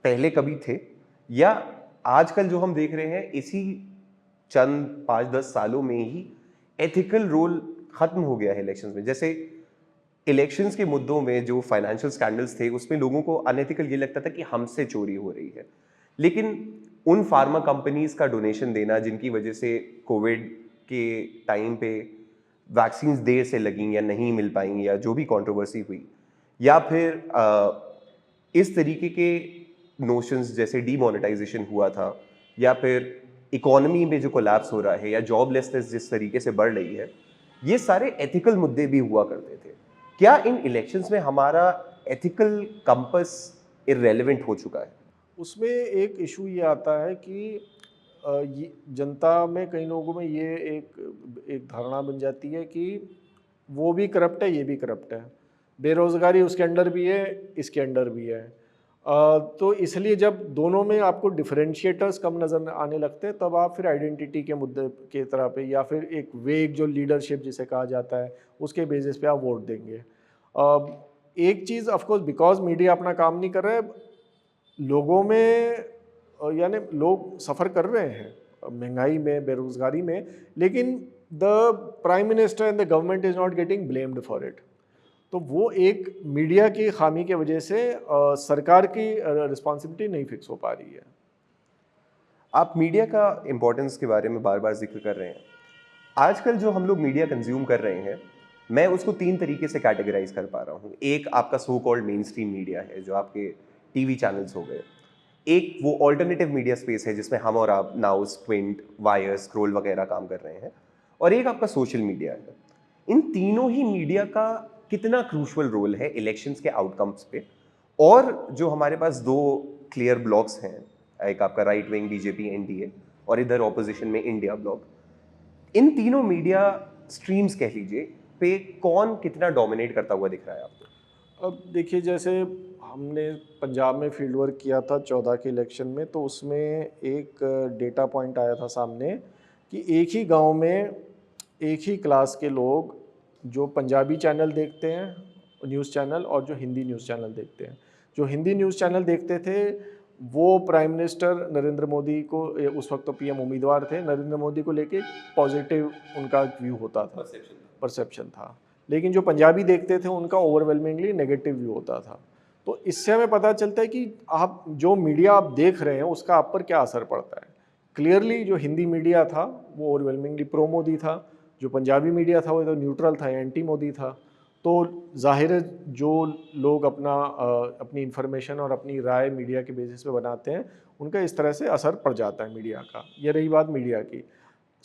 पहले कभी थे, या आजकल जो हम देख रहे हैं इसी चंद 5-10 सालों में ही एथिकल रोल खत्म हो गया है इलेक्शंस में? जैसे इलेक्शंस के मुद्दों में जो फाइनेंशियल स्कैंडल्स थे उसमें लोगों को अनएथिकल ये लगता था कि हमसे चोरी हो रही है, लेकिन उन फार्मा कंपनीज का डोनेशन देना जिनकी वजह से कोविड के टाइम पे वैक्सीन्स देर से लगीं या नहीं मिल पाई, या जो भी कंट्रोवर्सी हुई, या फिर इस तरीके के नोशंस जैसे डीमोनेटाइजेशन हुआ था, या फिर इकोनॉमी में जो कोलैप्स हो रहा है, या जॉबलेसनेस जिस तरीके से बढ़ रही है, ये सारे एथिकल मुद्दे भी हुआ करते थे। क्या इन इलेक्शंस में हमारा एथिकल कंपस इररेलेवेंट हो चुका है? उसमें एक इशू ये आता है कि जनता में कई लोगों में ये एक धारणा बन जाती है कि वो भी करप्ट है, ये भी करप्ट है, बेरोज़गारी उसके अंडर भी है, इसके अंडर भी है। तो इसलिए जब दोनों में आपको डिफरेंशिएटर्स कम नज़र आने लगते हैं, तब आप फिर आइडेंटिटी के मुद्दे के तरह पे, या फिर एक वेग जो लीडरशिप जिसे कहा जाता है, उसके बेसिस पे आप वोट देंगे। एक चीज़ ऑफकोर्स बिकॉज मीडिया अपना काम नहीं कर रहा है, लोगों में यानी लोग सफ़र कर रहे हैं महंगाई में, बेरोज़गारी में, लेकिन the prime minister and the government is not getting blamed for it. तो वो एक मीडिया की खामी की वजह से सरकार की रिस्पॉन्सिबिलिटी नहीं फिक्स हो पा रही है। आप मीडिया का इम्पोर्टेंस के बारे में बार बार जिक्र कर रहे हैं। आजकल जो हम लोग मीडिया कंज्यूम कर रहे हैं, मैं उसको 3 तरीके से कैटेगराइज कर पा रहा हूँ। एक आपका so called main stream media है, जो आपके टीवी चैनल्स हो गए, एक वो ऑल्टरनेटिव मीडिया स्पेस है जिसमें हम और आप, नाउ, स्क्विंट, वायर, स्क्रोल वगैरह काम कर रहे हैं, और एक आपका सोशल मीडिया है। इन तीनों ही मीडिया का कितना क्रूशल रोल है इलेक्शंस के आउटकम्स पे? और जो हमारे पास दो क्लियर ब्लॉक्स हैं, एक आपका राइट विंग बीजेपी एनडीए और इधर ऑपोजिशन में इंडिया ब्लॉक, इन तीनों मीडिया स्ट्रीम्स कह लीजिए पे कौन कितना डोमिनेट करता हुआ दिख रहा है आपको? अब देखिए, जैसे हमने पंजाब में फील्ड वर्क किया था 14 के इलेक्शन में, तो उसमें एक डेटा पॉइंट आया था सामने कि एक ही गांव में एक ही क्लास के लोग जो पंजाबी चैनल देखते हैं, न्यूज़ चैनल, और जो हिंदी न्यूज़ चैनल देखते हैं। जो हिंदी न्यूज़ चैनल देखते थे वो प्राइम मिनिस्टर नरेंद्र मोदी को, उस वक्त तो पीएम उम्मीदवार थे, नरेंद्र मोदी को लेके पॉजिटिव उनका व्यू होता था, परसेप्शन था। लेकिन जो पंजाबी देखते थे उनका ओवरवेलमिंगली नेगेटिव व्यू होता था। तो इससे हमें पता चलता है कि आप जो मीडिया आप देख रहे हैं उसका आप पर क्या असर पड़ता है। क्लियरली जो हिंदी मीडिया था वो ओवरवेलमिंगली प्रो मोदी था, जो पंजाबी मीडिया था वो तो न्यूट्रल था, एंटी मोदी था। तो जाहिर है जो लोग अपनी इन्फॉर्मेशन और अपनी राय मीडिया के बेसिस पे बनाते हैं उनका इस तरह से असर पड़ जाता है मीडिया का। ये रही बात मीडिया की।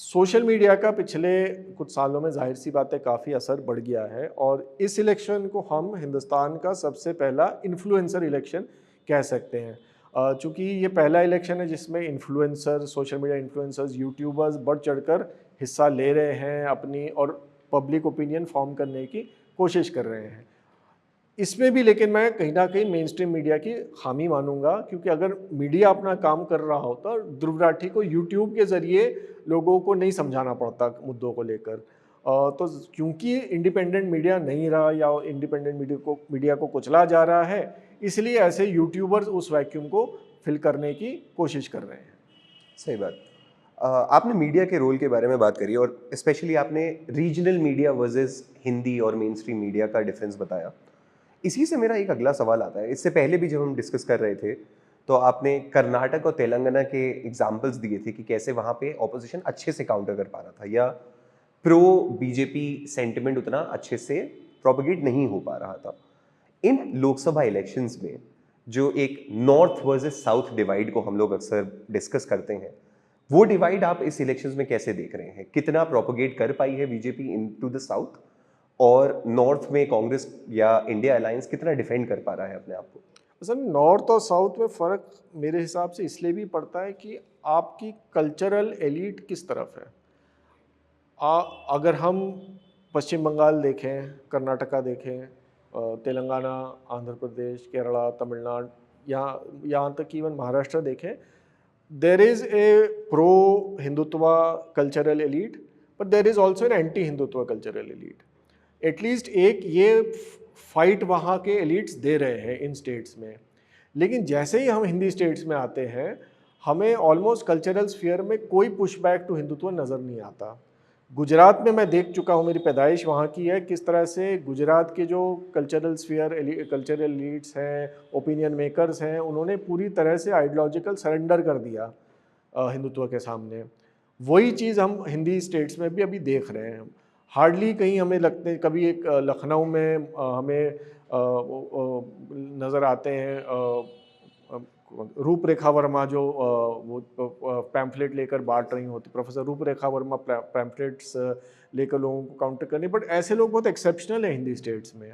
सोशल मीडिया का पिछले कुछ सालों में जाहिर सी बात है काफ़ी असर बढ़ गया है, और इस इलेक्शन को हम हिंदुस्तान का सबसे पहला इन्फ्लुएंसर इलेक्शन कह सकते हैं। चूँकि ये पहला इलेक्शन है जिसमें influencer, social media influencers, YouTubers बढ़ चढ़कर हिस्सा ले रहे हैं अपनी, और पब्लिक ओपिनियन फॉर्म करने की कोशिश कर रहे हैं। इसमें भी लेकिन मैं कहीं ना कहीं मेन स्ट्रीम मीडिया की खामी मानूंगा, क्योंकि अगर मीडिया अपना काम कर रहा होता, ध्रुव राठी को यूट्यूब के ज़रिए लोगों को नहीं समझाना पड़ता मुद्दों को लेकर। तो क्योंकि इंडिपेंडेंट मीडिया नहीं रहा या इंडिपेंडेंट मीडिया को कुचला जा रहा है, इसलिए ऐसे यूट्यूबर्स उस वैक्यूम को फिल करने की कोशिश कर रहे हैं। सही बात। आपने मीडिया के रोल के बारे में बात करी और स्पेशली आपने रीजनल मीडिया वर्सेस हिंदी और मेन स्ट्रीम मीडिया का डिफरेंस बताया। इसी से मेरा एक अगला सवाल आता है। इससे पहले भी जब हम डिस्कस कर रहे थे तो आपने कर्नाटक और तेलंगाना के एग्जाम्पल्स दिए थे कि कैसे वहाँ पे ऑपोजिशन अच्छे से काउंटर कर पा रहा था या प्रो बीजेपी सेंटिमेंट उतना अच्छे से प्रोपगेट नहीं हो पा रहा था। इन लोकसभा इलेक्शंस में जो एक नॉर्थ वर्सेस साउथ डिवाइड को हम लोग अक्सर डिस्कस करते हैं, वो डिवाइड आप इस इलेक्शंस में कैसे देख रहे हैं? कितना प्रोपगेट कर पाई है बीजेपी इनटू द साउथ, और नॉर्थ में कांग्रेस या इंडिया अलायंस कितना डिफेंड कर पा रहा है अपने आप को? असल में नॉर्थ और साउथ में फ़र्क मेरे हिसाब से इसलिए भी पड़ता है कि आपकी कल्चरल एलीट किस तरफ है। अगर हम पश्चिम बंगाल देखें, कर्नाटका देखें, तेलंगाना, आंध्र प्रदेश, केरला, तमिलनाडु, यहाँ तक कि इवन महाराष्ट्र देखें, there is a pro Hindutva cultural elite, but there is also an anti Hindutva cultural elite. At least एक ये फाइट वहाँ के एलिट्स दे रहे हैं इन स्टेट्स में। लेकिन जैसे ही हम हिंदी स्टेट्स में आते हैं, हमें ऑलमोस्ट कल्चरल स्फीयर में कोई पुशबैक टू हिंदुत्व नज़र नहीं आता। गुजरात में मैं देख चुका हूँ, मेरी पैदाइश वहाँ की है, किस तरह से गुजरात के जो कल्चरल स्फीयर, कल्चरल एलिट्स हैं, ओपिनियन मेकर्स हैं, उन्होंने पूरी तरह से आइडियोलॉजिकल सरेंडर कर दिया हिंदुत्व के सामने। वही चीज़ हम हिंदी स्टेट्स में भी अभी देख रहे हैं। हार्डली कहीं हमें लगते, कभी एक लखनऊ में हमें नज़र आते हैं रूपरेखा वर्मा, जो वो पैम्फलेट लेकर बांट रही होती, प्रोफेसर रूपरेखा वर्मा पैम्फलेट्स लेकर लोगों को काउंटर करने, बट ऐसे लोग बहुत एक्सेप्शनल है हिंदी स्टेट्स में।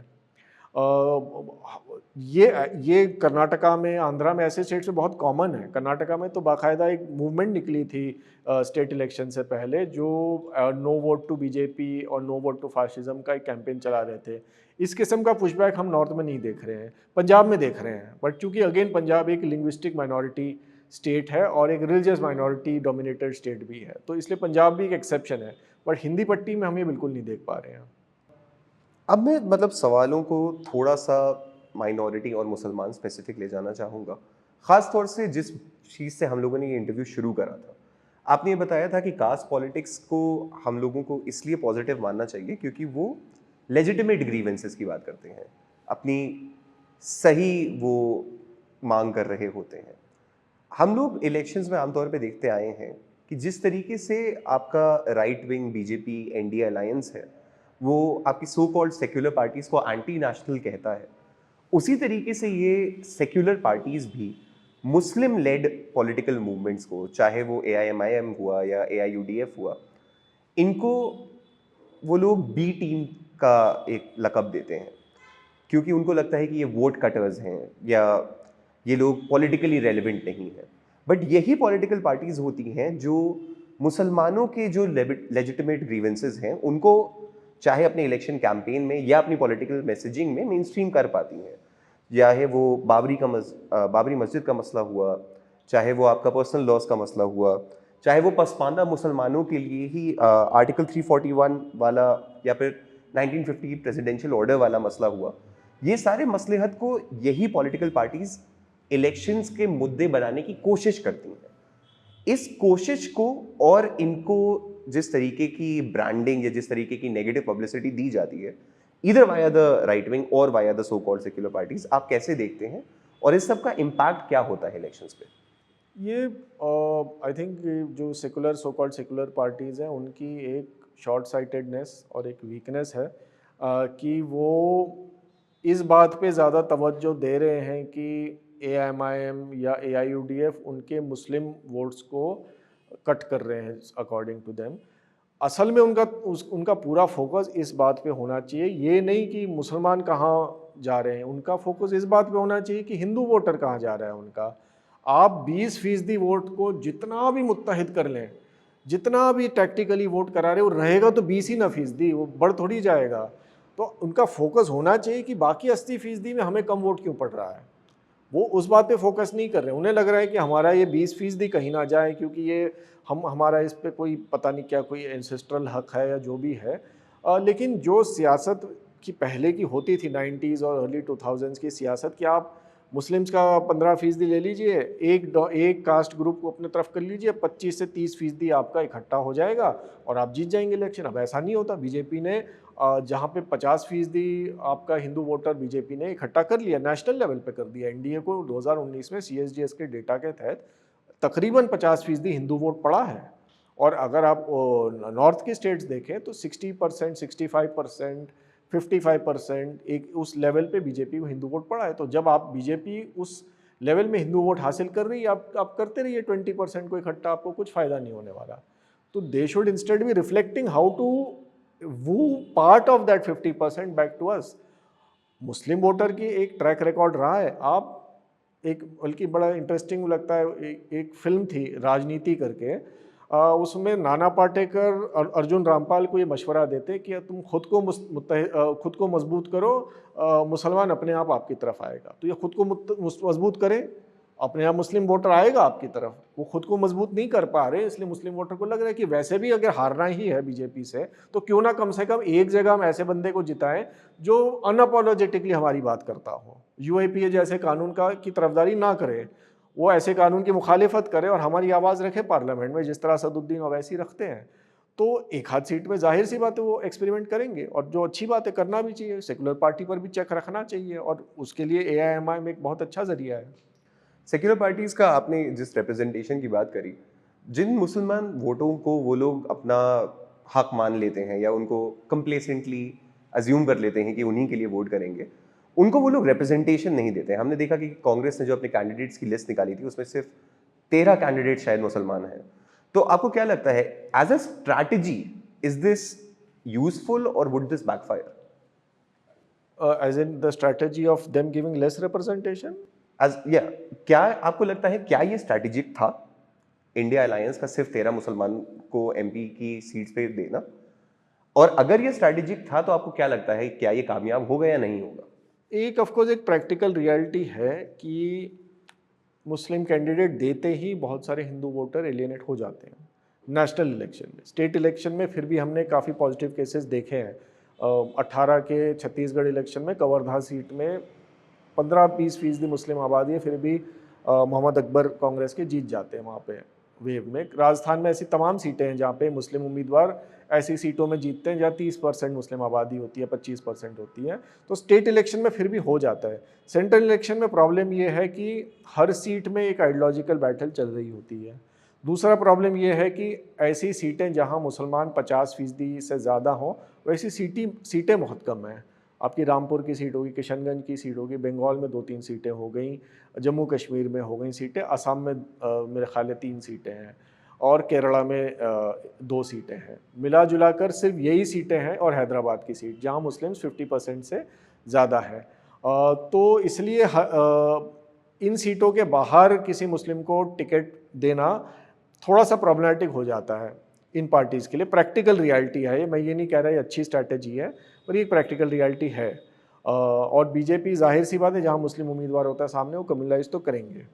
ये कर्नाटका में, आंध्रा में, ऐसे स्टेट्स में बहुत कॉमन है। कर्नाटका में तो बाकायदा एक मूवमेंट निकली थी स्टेट इलेक्शन से पहले, जो नो वोट टू बीजेपी और नो वोट टू फाशिज्म का एक कैंपेन चला रहे थे। इस किस्म का पुशबैक हम नॉर्थ में नहीं देख रहे हैं, पंजाब में देख रहे हैं। बट चूंकि अगेन पंजाब एक लिंग्विस्टिक माइनॉरिटी स्टेट है और एक रिलीजियस माइनॉरिटी डोमिनेटेड स्टेट भी है, तो इसलिए पंजाब भी एक एक्सेप्शन है। बट हिंदी पट्टी में हम ये बिल्कुल नहीं देख पा रहे हैं। अब मैं मतलब सवालों को थोड़ा सा माइनॉरिटी और मुसलमान स्पेसिफिक ले जाना चाहूँगा, ख़ास तौर से जिस चीज़ से हम लोगों ने ये इंटरव्यू शुरू करा था। आपने ये बताया था कि कास्ट पॉलिटिक्स को हम लोगों को इसलिए पॉजिटिव मानना चाहिए क्योंकि वो लेजिटिमेट ग्रीवेंसेस की बात करते हैं, अपनी सही वो मांग कर रहे होते हैं। हम लोग इलेक्शंस में आमतौर पे देखते आए हैं कि जिस तरीके से आपका right wing BJP NDA alliance है, वो आपकी सो कॉल्ड सेक्युलर पार्टीज़ को एंटी नेशनल कहता है, उसी तरीके से ये सेक्युलर पार्टीज भी मुस्लिम लेड पॉलिटिकल मूवमेंट्स को, चाहे वो AIMIM हुआ या AIUDF हुआ, इनको वो लोग बी टीम का एक लक़ब देते हैं, क्योंकि उनको लगता है कि ये वोट कटर्स हैं या ये लोग पॉलिटिकली रेलेवेंट नहीं हैं। बट यही पॉलिटिकल पार्टीज होती हैं जो मुसलमानों के जो लेजिटिमेट ग्रीवेंसेस हैं उनको चाहे अपने इलेक्शन कैंपेन में या अपनी पॉलिटिकल मैसेजिंग में मेन स्ट्रीम कर पाती हैं। चाहे वो बाबरी मस्जिद का मसला हुआ, चाहे वो आपका पर्सनल लॉस का मसला हुआ, चाहे वो पसमानदा मुसलमानों के लिए ही आर्टिकल 341 वाला या फिर 1950 प्रेसिडेंशियल ऑर्डर वाला मसला हुआ। ये सारे मसलहत को यही पॉलिटिकल पार्टीज इलेक्शंस के मुद्दे बनाने की कोशिश करती हैं। इस कोशिश को और इनको जिस तरीके की ब्रांडिंग या जिस तरीके की नेगेटिव पब्लिसिटी दी जाती है, इधर वाया द राइट विंग और via the so called secular parties, आप कैसे देखते हैं और इस सब का इम्पैक्ट क्या होता है इलेक्शंस पे? ये आई थिंक जो secular so called secular parties हैं उनकी एक शॉर्ट साइटेडनेस और एक वीकनेस है कि वो इस बात पे ज़्यादा तवज्जो दे रहे हैं कि AIMIM या AIUDF उनके मुस्लिम वोट्स को कट कर रहे हैं अकॉर्डिंग टू देम। असल में उनका पूरा फोकस इस बात पे होना चाहिए, ये नहीं कि मुसलमान कहाँ जा रहे हैं, उनका फोकस इस बात पे होना चाहिए कि हिंदू वोटर कहाँ जा रहा है उनका। आप 20% वोट को जितना भी मुत्तहिद कर लें, जितना भी टैक्टिकली वोट करा रहे, वो रहेगा तो 20 ही ना फीसदी, वो बढ़ थोड़ी जाएगा। तो उनका फोकस होना चाहिए कि बाकी 80% में हमें कम वोट क्यों पड़ रहा है। वो उस बात पे फोकस नहीं कर रहे, उन्हें लग रहा है कि हमारा ये 20% कहीं ना जाए, क्योंकि ये हमारा इस पे कोई पता नहीं क्या कोई एंसेस्ट्रल हक है या जो भी है। लेकिन जो सियासत की पहले की होती थी 90s और अर्ली 2000s की सियासत, कि आप मुस्लिम्स का 15% ले लीजिए, एक कास्ट ग्रुप को अपने तरफ कर लीजिए, 25 से 30% आपका इकट्ठा हो जाएगा और आप जीत जाएंगे इलेक्शन। अब ऐसा नहीं होता। बीजेपी ने जहाँ पे 50% आपका हिंदू वोटर बीजेपी ने इकट्ठा कर लिया, नेशनल लेवल पे कर दिया। एनडीए को 2019 में CSDS के डेटा के तहत तकरीबन 50% हिंदू वोट पड़ा है। और अगर आप नॉर्थ के स्टेट्स देखें तो 60%, 65%, 55% एक उस लेवल पे बीजेपी को हिंदू वोट पड़ा है। तो जब आप बीजेपी उस लेवल में हिंदू वोट हासिल कर रही है, आप करते रहिए 20% को इकट्ठा, आपको कुछ फ़ायदा नहीं होने वाला। तो they should instead be reflecting how to woo part of that 50% back to us. Muslim voter की एक ट्रैक रिकॉर्ड रहा है। आप एक बल्कि बड़ा इंटरेस्टिंग लगता है, एक फिल्म थी राजनीति करके, उसमें नाना पाटेकर और अर्जुन रामपाल को ये मशवरा देते कि तुम खुद को मजबूत करो, मुसलमान अपने आप आपकी तरफ आएगा। तो ये खुद को मजबूत करें, अपने आप मुस्लिम वोटर आएगा आपकी तरफ। वो खुद को मजबूत नहीं कर पा रहे, इसलिए मुस्लिम वोटर को लग रहा है कि वैसे भी अगर हारना ही है बीजेपी से, तो क्यों ना कम से कम एक जगह हम ऐसे बंदे को जिताएं जो अनअपोलोजेटिकली हमारी बात करता हो। UAPA जैसे कानून की तरफदारी ना करे, वो ऐसे कानून की मुखालिफत करे और हमारी आवाज़ रखे पार्लियामेंट में, जिस तरह असदुद्दीन ओवैसी रखते हैं। तो एक हाथ सीट में जाहिर सी बात है वो एक्सपेरिमेंट करेंगे, और जो अच्छी बात है करना भी चाहिए। सेकुलर पार्टी पर भी चेक रखना चाहिए, और उसके लिए AIMIM एक बहुत अच्छा जरिया है। सेक्युलर पार्टीज का आपने जिस रिप्रेजेंटेशन की बात करी, जिन मुसलमान वोटों को वो लोग अपना हक मान लेते हैं या उनको कंप्लेसेंटली अज्यूम कर लेते हैं कि उन्हीं के लिए वोट करेंगे, उनको वो लोग रिप्रेजेंटेशन नहीं देते हैं। हमने देखा कि कांग्रेस ने जो अपने कैंडिडेट्स की लिस्ट निकाली थी उसमें सिर्फ 13 कैंडिडेट शायद मुसलमान हैं। तो आपको क्या लगता है, as a strategy is this useful और would this backfire? As in the strategy of them giving less representation? क्या आपको लगता है क्या ये स्ट्रैटेजिक था इंडिया अलायंस का सिर्फ 13 मुसलमान को MP की सीट्स पे देना? और अगर ये स्ट्रैटेजिक था तो आपको क्या लगता है क्या ये कामयाब होगा या नहीं होगा? एक ऑफकोर्स एक प्रैक्टिकल रियलिटी है कि मुस्लिम कैंडिडेट देते ही बहुत सारे हिंदू वोटर एलियनेट हो जाते हैं नेशनल इलेक्शन में। स्टेट इलेक्शन में फिर भी हमने काफ़ी पॉजिटिव केसेस देखे हैं। 18 के छत्तीसगढ़ इलेक्शन में कवर्धा सीट में 15-20% मुस्लिम आबादी है, फिर भी मोहम्मद अकबर कांग्रेस के जीत जाते हैं वहाँ पे वेव में। राजस्थान में ऐसी तमाम सीटें हैं जहाँ पे मुस्लिम उम्मीदवार ऐसी सीटों में जीतते हैं जहाँ 30% मुस्लिम आबादी होती है, 25% होती है। तो स्टेट इलेक्शन में फिर भी हो जाता है। सेंट्रल इलेक्शन में प्रॉब्लम ये है कि हर सीट में एक आइडियोलॉजिकल बैटल चल रही होती है। दूसरा प्रॉब्लम ये है कि ऐसी सीटें जहाँ मुसलमान 50% से ज़्यादा हों, वैसी सीटें बहुत कम हैं। आपकी रामपुर की सीट होगी, किशनगंज की सीट होगी, बंगाल में 2-3 सीटें हो गई, जम्मू कश्मीर में हो गई सीटें, असम में मेरे ख्याल है 3 सीटें हैं और केरला में 2 सीटें हैं। मिला जुला कर सिर्फ यही सीटें हैं और हैदराबाद की सीट जहाँ मुस्लिम्स 50% से ज़्यादा है। तो इसलिए इन सीटों के बाहर किसी मुस्लिम को टिकट देना थोड़ा सा प्रॉब्लमेटिक हो जाता है इन पार्टीज़ के लिए। प्रैक्टिकल रियलिटी है ये, मैं ये नहीं कह रहा ये अच्छी स्ट्रैटेजी है, पर ये एक प्रैक्टिकल रियलिटी है। और बीजेपी जाहिर सी बात है जहाँ मुस्लिम उम्मीदवार होता है सामने वो कम्युनलाइज तो करेंगे।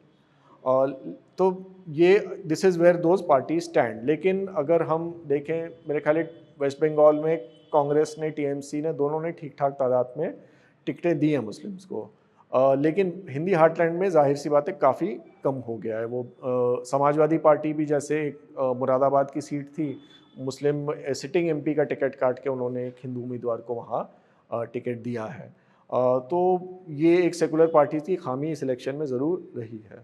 और तो ये this is where those party stand. लेकिन अगर हम देखें मेरे ख्याल वेस्ट बंगाल में कांग्रेस ने, टीएमसी ने, दोनों ने ठीक ठाक तादाद में टिकटें दी हैं मुस्लिम्स को। लेकिन हिंदी हार्टलैंड में जाहिर सी बात है काफ़ी कम हो गया है वो। समाजवादी पार्टी भी जैसे मुरादाबाद की सीट थी, मुस्लिम सिटिंग एमपी का टिकट काट के उन्होंने एक हिंदू उम्मीदवार को वहाँ टिकट दिया है। तो ये एक सेकुलर पार्टी की खामी इस इलेक्शन में ज़रूर रही है।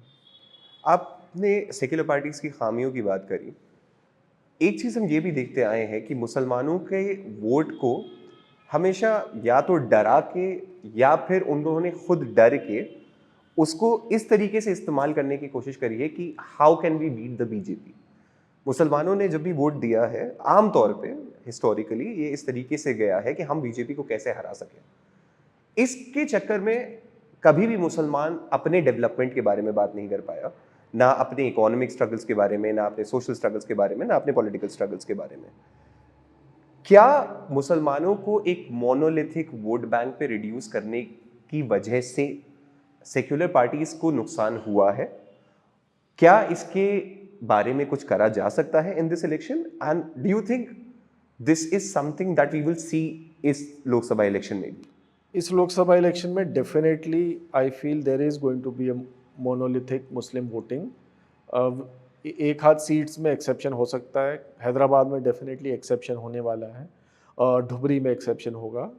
आपने सेक्युलर पार्टीज़ की खामियों की बात करी। एक चीज़ हम ये भी देखते आए हैं कि मुसलमानों के वोट को हमेशा या तो डरा के या फिर उन्होंने खुद डर के उसको इस तरीके से इस्तेमाल करने की कोशिश करी है कि how can we beat the BJP. मुसलमानों ने जब भी वोट दिया है आमतौर पे हिस्टोरिकली ये इस तरीके से गया है कि हम बीजेपी को कैसे हरा सकें। इसके चक्कर में कभी भी मुसलमान अपने डेवलपमेंट के बारे में बात नहीं कर पाया, ना अपने इकोनॉमिक स्ट्रगल्स के बारे में, ना अपने सोशल स्ट्रगल्स के बारे में, ना अपने पॉलिटिकल स्ट्रगल्स के बारे में। क्या मुसलमानों को एक मोनोलिथिक वोट बैंक पे रिड्यूस करने की वजह से सेक्युलर पार्टीज को नुकसान हुआ है? क्या इसके बारे में कुछ करा जा सकता है in this election? And do you think this is something that we will see इस लोकसभा इलेक्शन में भी? इस लोकसभा इलेक्शन में definitely I feel there is going to be a monolithic Muslim voting. एक आध सीट्स में एक्सेप्शन हो सकता है, हैदराबाद में डेफिनेटली एक्सेप्शन होने वाला है, धुबरी में एक्सेप्शन होगा,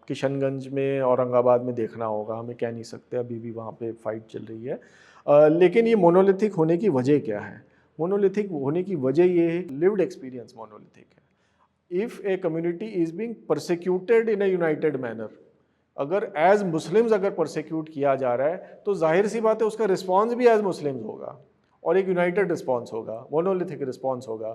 किशनगंज में, औरंगाबाद में देखना होगा, हमें कह नहीं सकते, अभी भी वहाँ पे फाइट चल रही है। लेकिन ये मोनोलिथिक होने की वजह क्या है? मोनोलिथिक होने की वजह ये है लिव्ड एक्सपीरियंस मोनोलिथिक है। If a community is being persecuted in a United manner, अगर एज मुस्लिम्स अगर परसिक्यूट किया जा रहा है तो जाहिर सी बात है उसका रिस्पॉन्स भी एज मुस्लिम्स होगा और एक यूनाइटेड रिस्पॉन्स होगा, मोनोलिथिक रिस्पॉन्स होगा,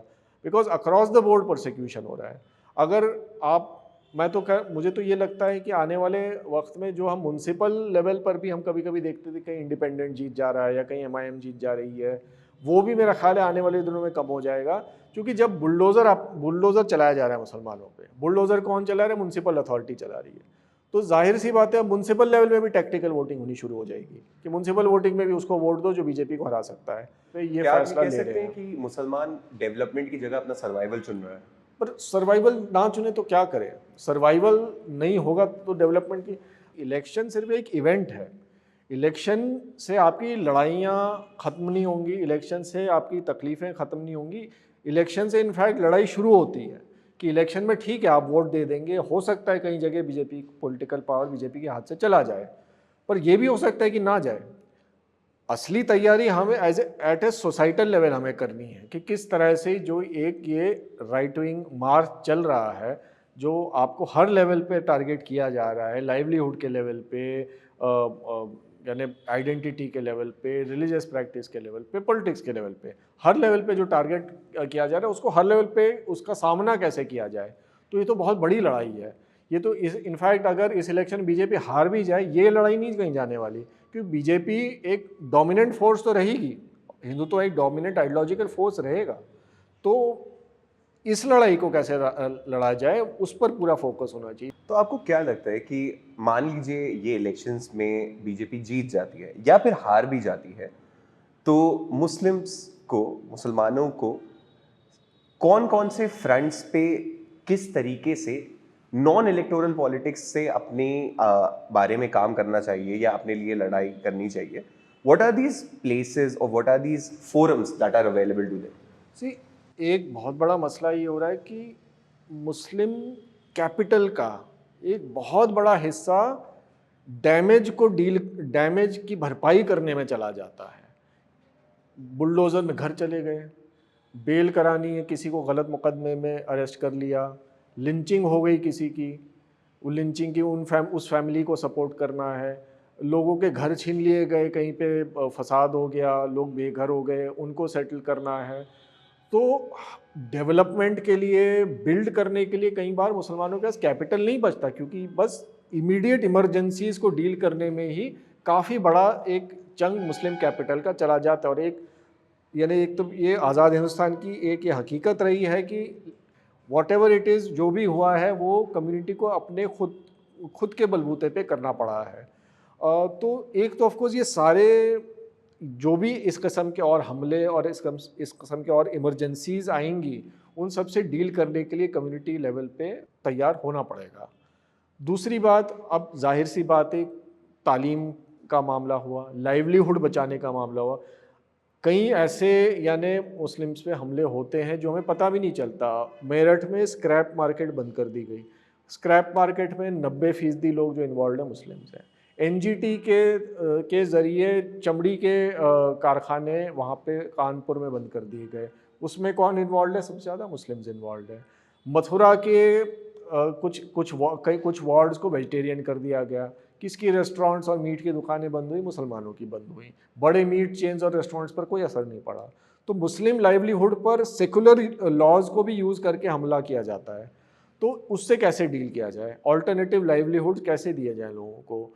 because across the board persecution हो रहा है। अगर आप मुझे तो ये लगता है कि आने वाले वक्त में जो हम म्यूनसिपल लेवल पर भी हम कभी कभी देखते थे कहीं इंडिपेंडेंट जीत जा रहा है या कहीं एमआईएम जीत जा रही है, वो भी मेरा ख्याल है आने वाले दिनों में कम हो जाएगा। क्योंकि जब बुलडोज़र चलाया जा रहा है मुसलमानों पे, बुलडोज़र कौन चला रहा है? म्यूनसिपल अथॉरिटी चला रही है। तो जाहिर सी बात है अब म्यूनसिपल लेवल में भी टैक्टिकल वोटिंग होनी शुरू हो जाएगी कि म्यूनसिपल वोटिंग में भी उसको वोट दो जो बीजेपी को हरा सकता है। तो ये क्या फैसला कह ले सकते रहे हैं हैं। कि मुसलमान डेवलपमेंट की जगह अपना सर्वाइवल चुन रहा है? पर सर्वाइवल ना चुने तो क्या करें? सर्वाइवल नहीं होगा तो डेवलपमेंट की। इलेक्शन सिर्फ एक इवेंट है, इलेक्शन से आपकी लड़ाइयाँ ख़त्म नहीं होंगी, इलेक्शन से आपकी तकलीफ़ें ख़त्म नहीं होंगी। इलेक्शन से इनफैक्ट लड़ाई शुरू होती है कि इलेक्शन में ठीक है आप वोट दे देंगे, हो सकता है कई जगह बीजेपी पॉलिटिकल पावर बीजेपी के हाथ से चला जाए, पर यह भी हो सकता है कि ना जाए। असली तैयारी हमें एट ए सोसाइटल लेवल हमें करनी है कि किस तरह से जो एक ये राइट विंग मार्च चल रहा है, जो आपको हर लेवल पे टारगेट किया जा रहा है, लाइवलीहुड के लेवल पे, यानी आइडेंटिटी के लेवल पे, रिलीजियस प्रैक्टिस के लेवल पे, पॉलिटिक्स के लेवल पे, हर लेवल पे जो टारगेट किया जा रहा है उसको हर लेवल पे उसका सामना कैसे किया जाए। तो ये तो बहुत बड़ी लड़ाई है। ये तो इनफैक्ट अगर इस इलेक्शन बीजेपी हार भी जाए ये लड़ाई नहीं कहीं जाने वाली, क्योंकि बीजेपी एक डोमिनेंट फोर्स तो रहेगी, हिंदुत्व एक डोमिनेंट आइडियोलॉजिकल फोर्स रहेगा। तो इस लड़ाई को कैसे लड़ा जाए उस पर पूरा फोकस होना चाहिए। तो आपको क्या लगता है कि मान लीजिए ये इलेक्शंस में बीजेपी जीत जाती है या फिर हार भी जाती है, तो मुसलमानों को कौन कौन से फ्रंट्स पे किस तरीके से नॉन इलेक्टोरल पॉलिटिक्स से अपने बारे में काम करना चाहिए या अपने लिए लड़ाई करनी चाहिए? व्हाट आर दीज प्लेसेस और what are these forums that are available to them? See, एक बहुत बड़ा मसला ये हो रहा है कि मुस्लिम कैपिटल का एक बहुत बड़ा हिस्सा डैमेज की भरपाई करने में चला जाता है। बुलडोज़र में घर चले गए, बेल करानी है, किसी को गलत मुकदमे में अरेस्ट कर लिया, लिंचिंग हो गई किसी की, लिंचिंग की उस फैमिली को सपोर्ट करना है, लोगों के घर छीन लिए गए, कहीं पे फसाद हो गया, लोग बेघर हो गए, उनको सेटल करना है। तो डेवलपमेंट के लिए, बिल्ड करने के लिए कई बार मुसलमानों के पास कैपिटल नहीं बचता, क्योंकि बस इमीडिएट इमरजेंसीज को डील करने में ही काफ़ी बड़ा एक चंग मुस्लिम कैपिटल का चला जाता है। और एक तो ये आज़ाद हिंदुस्तान की एक ये हकीकत रही है कि वॉट एवर इट इज़, जो भी हुआ है वो कम्युनिटी को अपने खुद के बलबूते पे करना पड़ा है। तो एक तो ऑफकोर्स ये सारे जो भी इस किस्म के और हमले और इस किस्म के और इमरजेंसीज आएंगी, उन सब से डील करने के लिए कम्युनिटी लेवल पे तैयार होना पड़ेगा। दूसरी बात, अब जाहिर सी बात है, तालीम का मामला हुआ, लाइवलीहुड बचाने का मामला हुआ। कई ऐसे यानी मुस्लिम्स पे हमले होते हैं जो हमें पता भी नहीं चलता। मेरठ में स्क्रैप मार्केट बंद कर दी गई। स्क्रैप मार्केट में 90% लोग जो इन्वॉल्व हैं मुस्लिम्स हैं। एनजीटी के ज़रिए चमड़ी के कारखाने वहाँ पे कानपुर में बंद कर दिए गए। उसमें कौन इन्वॉल्व है? सबसे ज़्यादा मुस्लिम्स इन्वॉल्व है। मथुरा के कुछ वार्ड्स को वेजिटेरियन कर दिया गया। किसकी रेस्टोरेंट्स और मीट की दुकानें बंद हुई? मुसलमानों की बंद हुई। बड़े मीट चेन्स और रेस्टोरेंट्स पर कोई असर नहीं पड़ा। तो मुस्लिम लाइवलीहुड पर सेकुलर लॉज को भी यूज़ करके हमला किया जाता है। तो उससे कैसे डील किया जाए? ऑल्टरनेटिव लाइवलीहुड कैसे दिए जाए लोगों को?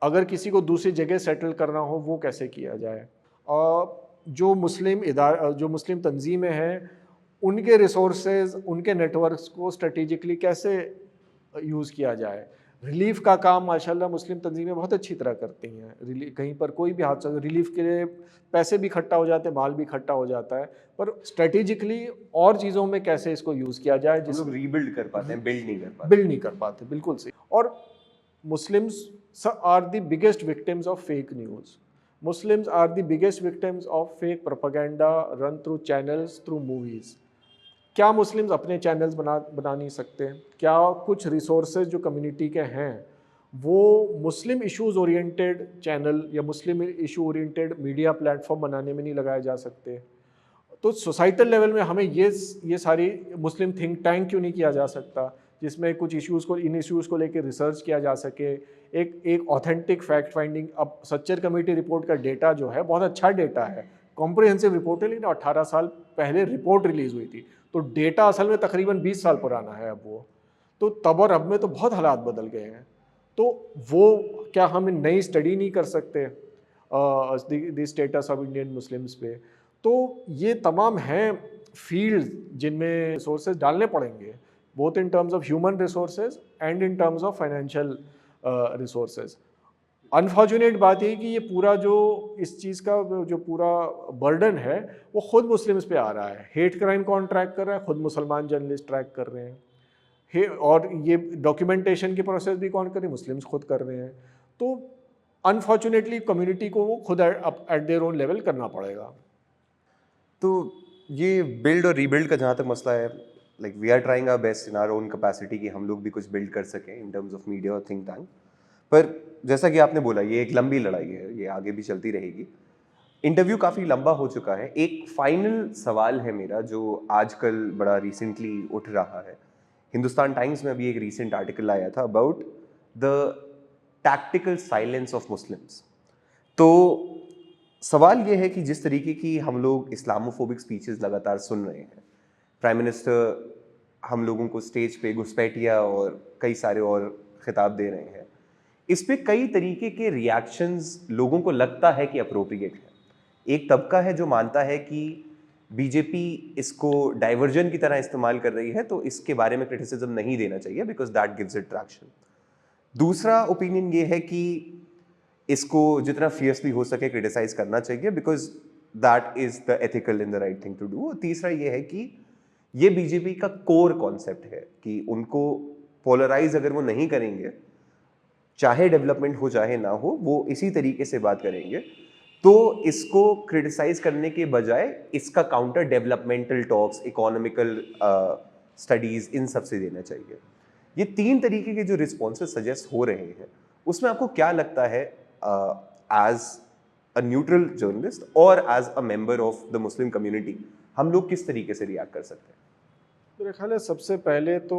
अगर किसी को दूसरी जगह सेटल करना हो, वो कैसे किया जाए? जो मुस्लिम तंजीमें हैं, उनके रिसोर्सेज, उनके नेटवर्क्स को स्ट्रेटेजिकली कैसे यूज़ किया जाए? रिलीफ का काम माशाल्लाह मुस्लिम तंजीमें बहुत अच्छी तरह करती हैं। कहीं पर कोई भी हादसा, रिलीफ के लिए पैसे भी इकट्ठा हो जाते हैं, माल भी इकट्ठा हो जाता है, पर स्ट्रेटेजिकली और चीज़ों में कैसे इसको यूज़ किया जाए हम लोग रीबिल्ड कर पाते हैं, बिल्ड नहीं कर पाते। बिल्कुल सही। और Muslims are the biggest victims of fake news. Muslims are the biggest victims of fake propaganda run through channels, through movies. क्या मुस्लिम्स अपने चैनल्स बना नहीं सकते? क्या कुछ रिसोर्सेज जो कम्युनिटी के हैं वो मुस्लिम इश्यूज़ ओरिएंटेड चैनल या मुस्लिम इशू ओरिएंटेड मीडिया प्लेटफॉर्म बनाने में नहीं लगाए जा सकते? तो सोसाइटल लेवल में हमें ये सारी मुस्लिम थिंक टैंक क्यों नहीं किया जा सकता, जिसमें कुछ इन इश्यूज़ को लेकर रिसर्च किया जा सके, एक ऑथेंटिक फैक्ट फाइंडिंग। अब सच्चर कमेटी रिपोर्ट का डेटा जो है बहुत अच्छा डेटा है, कॉम्प्रिहेंसिव रिपोर्ट है, लेकिन 18 साल पहले रिपोर्ट रिलीज़ हुई थी, तो डेटा असल में तकरीबन 20 साल पुराना है अब वो। तो तब और अब में तो बहुत हालात बदल गए हैं। तो वो क्या हम नई स्टडी नहीं कर सकते the status of Indian Muslims पे? तो ये तमाम हैं फील्ड जिनमें रिसोर्सेज डालने पड़ेंगे, both in terms of human resources and in terms of financial resources. Unfortunate बात ये कि ये पूरा इस चीज़ का जो पूरा बर्डन है वो खुद मुस्लिम्स पे आ रहा है। हेट क्राइम कौन ट्रैक कर रहा है? खुद मुसलमान जर्नलिस्ट ट्रैक कर रहे हैं। और ये डॉक्यूमेंटेशन की प्रोसेस भी कौन कर रहे हैं? मुस्लिम्स खुद कर रहे हैं। तो अनफॉर्चुनेटली कम्युनिटी को वो खुद एट देयर ओन लेवल करना पड़ेगा। तो ये बिल्ड और रीबिल्ड का जहाँ तक मसला है, like we are trying our best in our own capacity कि हम लोग भी कुछ बिल्ड कर सकें इन टर्म्स ऑफ मीडिया और थिंक टैंक। पर जैसा कि आपने बोला, ये एक लंबी लड़ाई है, ये आगे भी चलती रहेगी। इंटरव्यू काफ़ी लंबा हो चुका है। एक फाइनल सवाल है मेरा जो आजकल बड़ा रिसेंटली उठ रहा है। हिंदुस्तान टाइम्स में अभी एक रीसेंट आर्टिकल आया था about the tactical silence of Muslims. तो सवाल ये है कि जिस तरीके की हम लोग इस्लामोफोबिक स्पीचेस लगातार सुन रहे हैं, प्राइम मिनिस्टर हम लोगों को स्टेज पे घुसपैठिया और कई सारे और खिताब दे रहे हैं, इस पे कई तरीके के रिएक्शंस लोगों को लगता है कि अप्रोप्रिएट है। एक तबका है जो मानता है कि बीजेपी इसको डाइवर्जन की तरह इस्तेमाल कर रही है, तो इसके बारे में क्रिटिसिज्म नहीं देना चाहिए because that gives it traction. दूसरा ओपिनियन ये है कि इसको जितना फियर्सली हो सके क्रिटिसाइज करना चाहिए because that is the ethical in the right thing to do. और तीसरा ये है कि ये बीजेपी का कोर कॉन्सेप्ट है कि उनको पोलराइज अगर वो नहीं करेंगे, चाहे डेवलपमेंट हो चाहे ना हो, वो इसी तरीके से बात करेंगे, तो इसको क्रिटिसाइज करने के बजाय इसका counter developmental talks, economical studies, इन सब से देना चाहिए। ये तीन तरीके के जो रिस्पॉन्सेज सजेस्ट हो रहे हैं, उसमें आपको क्या लगता है एज अ न्यूट्रल जर्नलिस्ट और as a member of the Muslim community हम लोग किस तरीके से रिएक्ट कर सकते हैं? मेरे ख्याल है सबसे पहले तो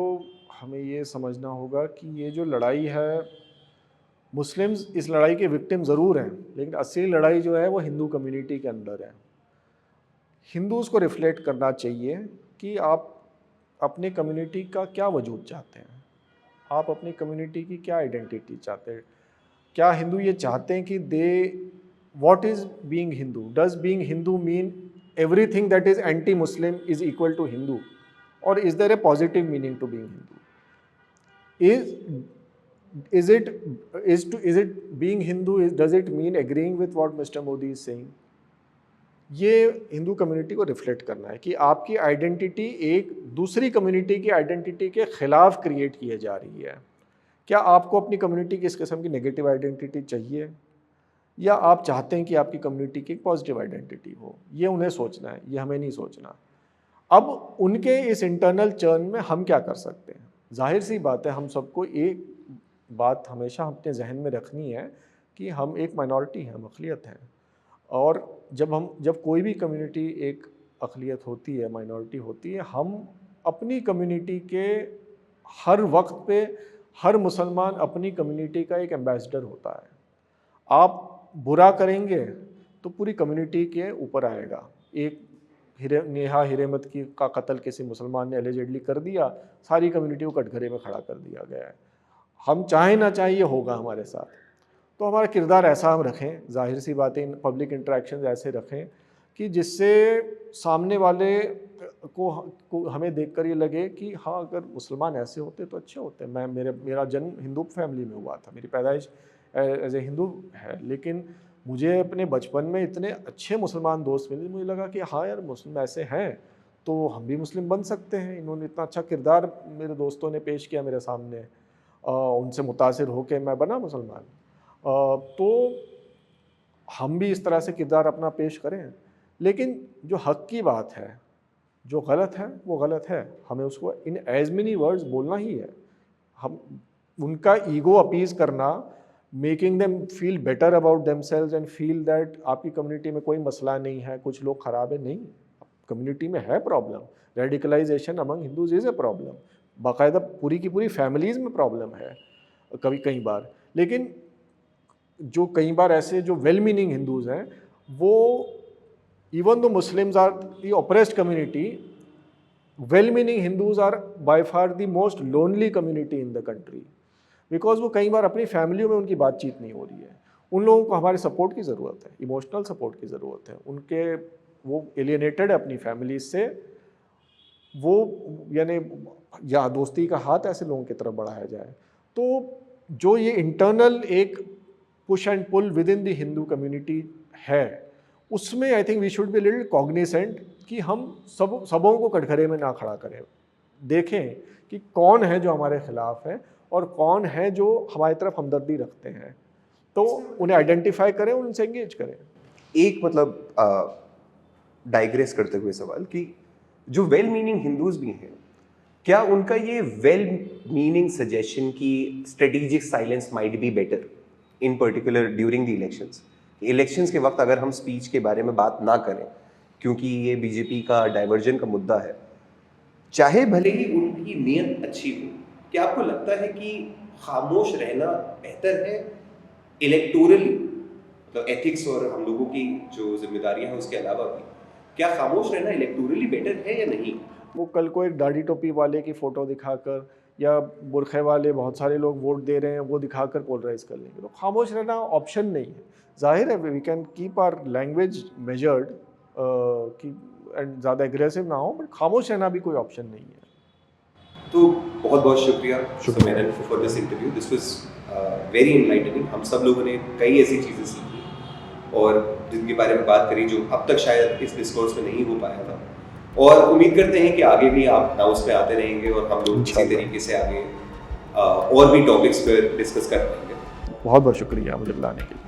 हमें ये समझना होगा कि ये जो लड़ाई है, मुस्लिम्स इस लड़ाई के विक्टिम ज़रूर हैं, लेकिन असली लड़ाई जो है वो हिंदू कम्युनिटी के अंदर है। हिंदूज़ को रिफ्लेक्ट करना चाहिए कि आप अपनी कम्युनिटी का क्या वजूद चाहते हैं, आप अपनी कम्युनिटी की क्या आइडेंटिटी चाहते हैं। क्या हिंदू ये चाहते हैं कि what is being Hindu, does being Hindu mean everything that is anti Muslim is equal to Hindu, और is there a positive meaning to being Hindu? Is it being Hindu, does it mean agreeing with what Mr. Modi is saying? ये Hindu community को reflect करना है कि आपकी identity एक दूसरी community की आइडेंटिटी के खिलाफ क्रिएट की जा रही है। क्या आपको अपनी कम्युनिटी की इस किस्म की नेगेटिव आइडेंटिटी चाहिए, या आप चाहते हैं कि आपकी कम्युनिटी की एक पॉजिटिव आइडेंटिटी हो? ये उन्हें सोचना है, ये हमें नहीं सोचना। अब उनके इस इंटरनल चर्न में हम क्या कर सकते हैं? जाहिर सी बात है, हम सबको एक बात हमेशा अपने जहन में रखनी है कि हम एक माइनॉरिटी हैं, हम अक़लियत हैं, और जब कोई भी कम्युनिटी एक अक़लियत होती है, माइनॉरिटी होती है, हम अपनी कम्युनिटी के हर वक्त पे हर मुसलमान अपनी कम्युनिटी का एक एम्बेसडर होता है। आप बुरा करेंगे तो पूरी कम्युनिटी के ऊपर आएगा। एक नेहा हिरेमत का कत्ल किसी मुसलमान ने एलिजेडली कर दिया, सारी कम्युनिटी को कटघरे में खड़ा कर दिया गया है। हम चाहे ना चाहे ये होगा हमारे साथ। तो हमारा किरदार ऐसा हम रखें, जाहिर सी बातें, पब्लिक इंटरेक्शन ऐसे रखें कि जिससे सामने वाले को हमें देखकर ये लगे कि हाँ, अगर मुसलमान ऐसे होते तो अच्छे होते। मेरा जन्म हिंदू फैमिली में हुआ था, मेरी पैदाइश एज ए हिंदू है, लेकिन मुझे अपने बचपन में इतने अच्छे मुसलमान दोस्त मिले, मुझे लगा कि हाँ यार, मुस्लिम ऐसे हैं तो हम भी मुस्लिम बन सकते हैं। इन्होंने इतना अच्छा किरदार मेरे दोस्तों ने पेश किया मेरे सामने, उनसे मुतासिर होकर मैं बना मुसलमान। तो हम भी इस तरह से किरदार अपना पेश करें, लेकिन जो हक़ की बात है, जो गलत है वो गलत है, हमें उसको इन एज मेनी वर्ड्स बोलना ही है। हम उनका ईगो अपीज़ करना, making them feel better about themselves and feel that आपकी कम्युनिटी में कोई मसला नहीं है, कुछ लोग ख़राब है, नहीं, कम्युनिटी में है problem. Radicalisation among Hindus is a problem, बाकायदा पूरी की पूरी फैमिलीज़ में प्रॉब्लम है कई बार। लेकिन जो कई बार ऐसे जो वेल मीनिंग हिंदूज़ हैं, वो even though Muslims are the oppressed community, well meaning Hindus are by far the most lonely community in the country, because वो कई बार अपनी फैमिलियों में उनकी बातचीत नहीं हो रही है। उन लोगों को हमारे सपोर्ट की ज़रूरत है, इमोशनल सपोर्ट की ज़रूरत है। वो एलियनेटेड है अपनी फैमिली से, वो यानी या दोस्ती का हाथ ऐसे लोगों की तरफ बढ़ाया जाए। तो जो ये इंटरनल एक push and pull within the Hindu community है, उसमें I think we should be little cognisant कि हम सबों को कटघरे में ना खड़ा करें। देखें कि कौन है जो हमारे ख़िलाफ़ है और कौन है जो हमारी तरफ हमदर्दी रखते हैं, तो उन्हें आइडेंटिफाई करें, उनसे एंगेज करें। एक मतलब डाइग्रेस करते हुए सवाल कि जो वेल मीनिंग हिंदूज़ भी हैं, क्या उनका ये वेल मीनिंग सजेशन की strategic silence might be better in particular during the elections के वक्त अगर हम स्पीच के बारे में बात ना करें, क्योंकि ये बीजेपी का डाइवर्जन का मुद्दा है, चाहे भले ही उनकी नीयत अच्छी हो, क्या आपको लगता है कि खामोश रहना बेहतर है इलेक्टोरली, मतलब एथिक्स और हम लोगों की जो जिम्मेदारियां हैं उसके अलावा भी, क्या खामोश रहना इलेक्टोरली बेटर है या नहीं? वो कल को एक दाढ़ी टोपी वाले की फ़ोटो दिखाकर या बुरखे वाले बहुत सारे लोग वोट दे रहे हैं वो दिखाकर पोलराइज कर लेंगे, तो खामोश रहना ऑप्शन नहीं है। जाहिर है we can keep our language measured कि एंड ज़्यादा एग्रेसिव ना हो, बट खामोश रहना भी कोई ऑप्शन नहीं है। तो बहुत बहुत शुक्रिया Sumairan for this interview. This was very enlightening. हम सब लोगों ने कई ऐसी चीज़ें सीखी और जिनके बारे में बात करी जो अब तक शायद इस डिस्कोर्स में नहीं हो पाया था, और उम्मीद करते हैं कि आगे भी आप नाउस पे आते रहेंगे और हम लोग इसी तरीके से आगे और भी टॉपिक्स पर डिस्कस कर पाएंगे। बहुत बहुत शुक्रिया मुझे बुलाने के लिए।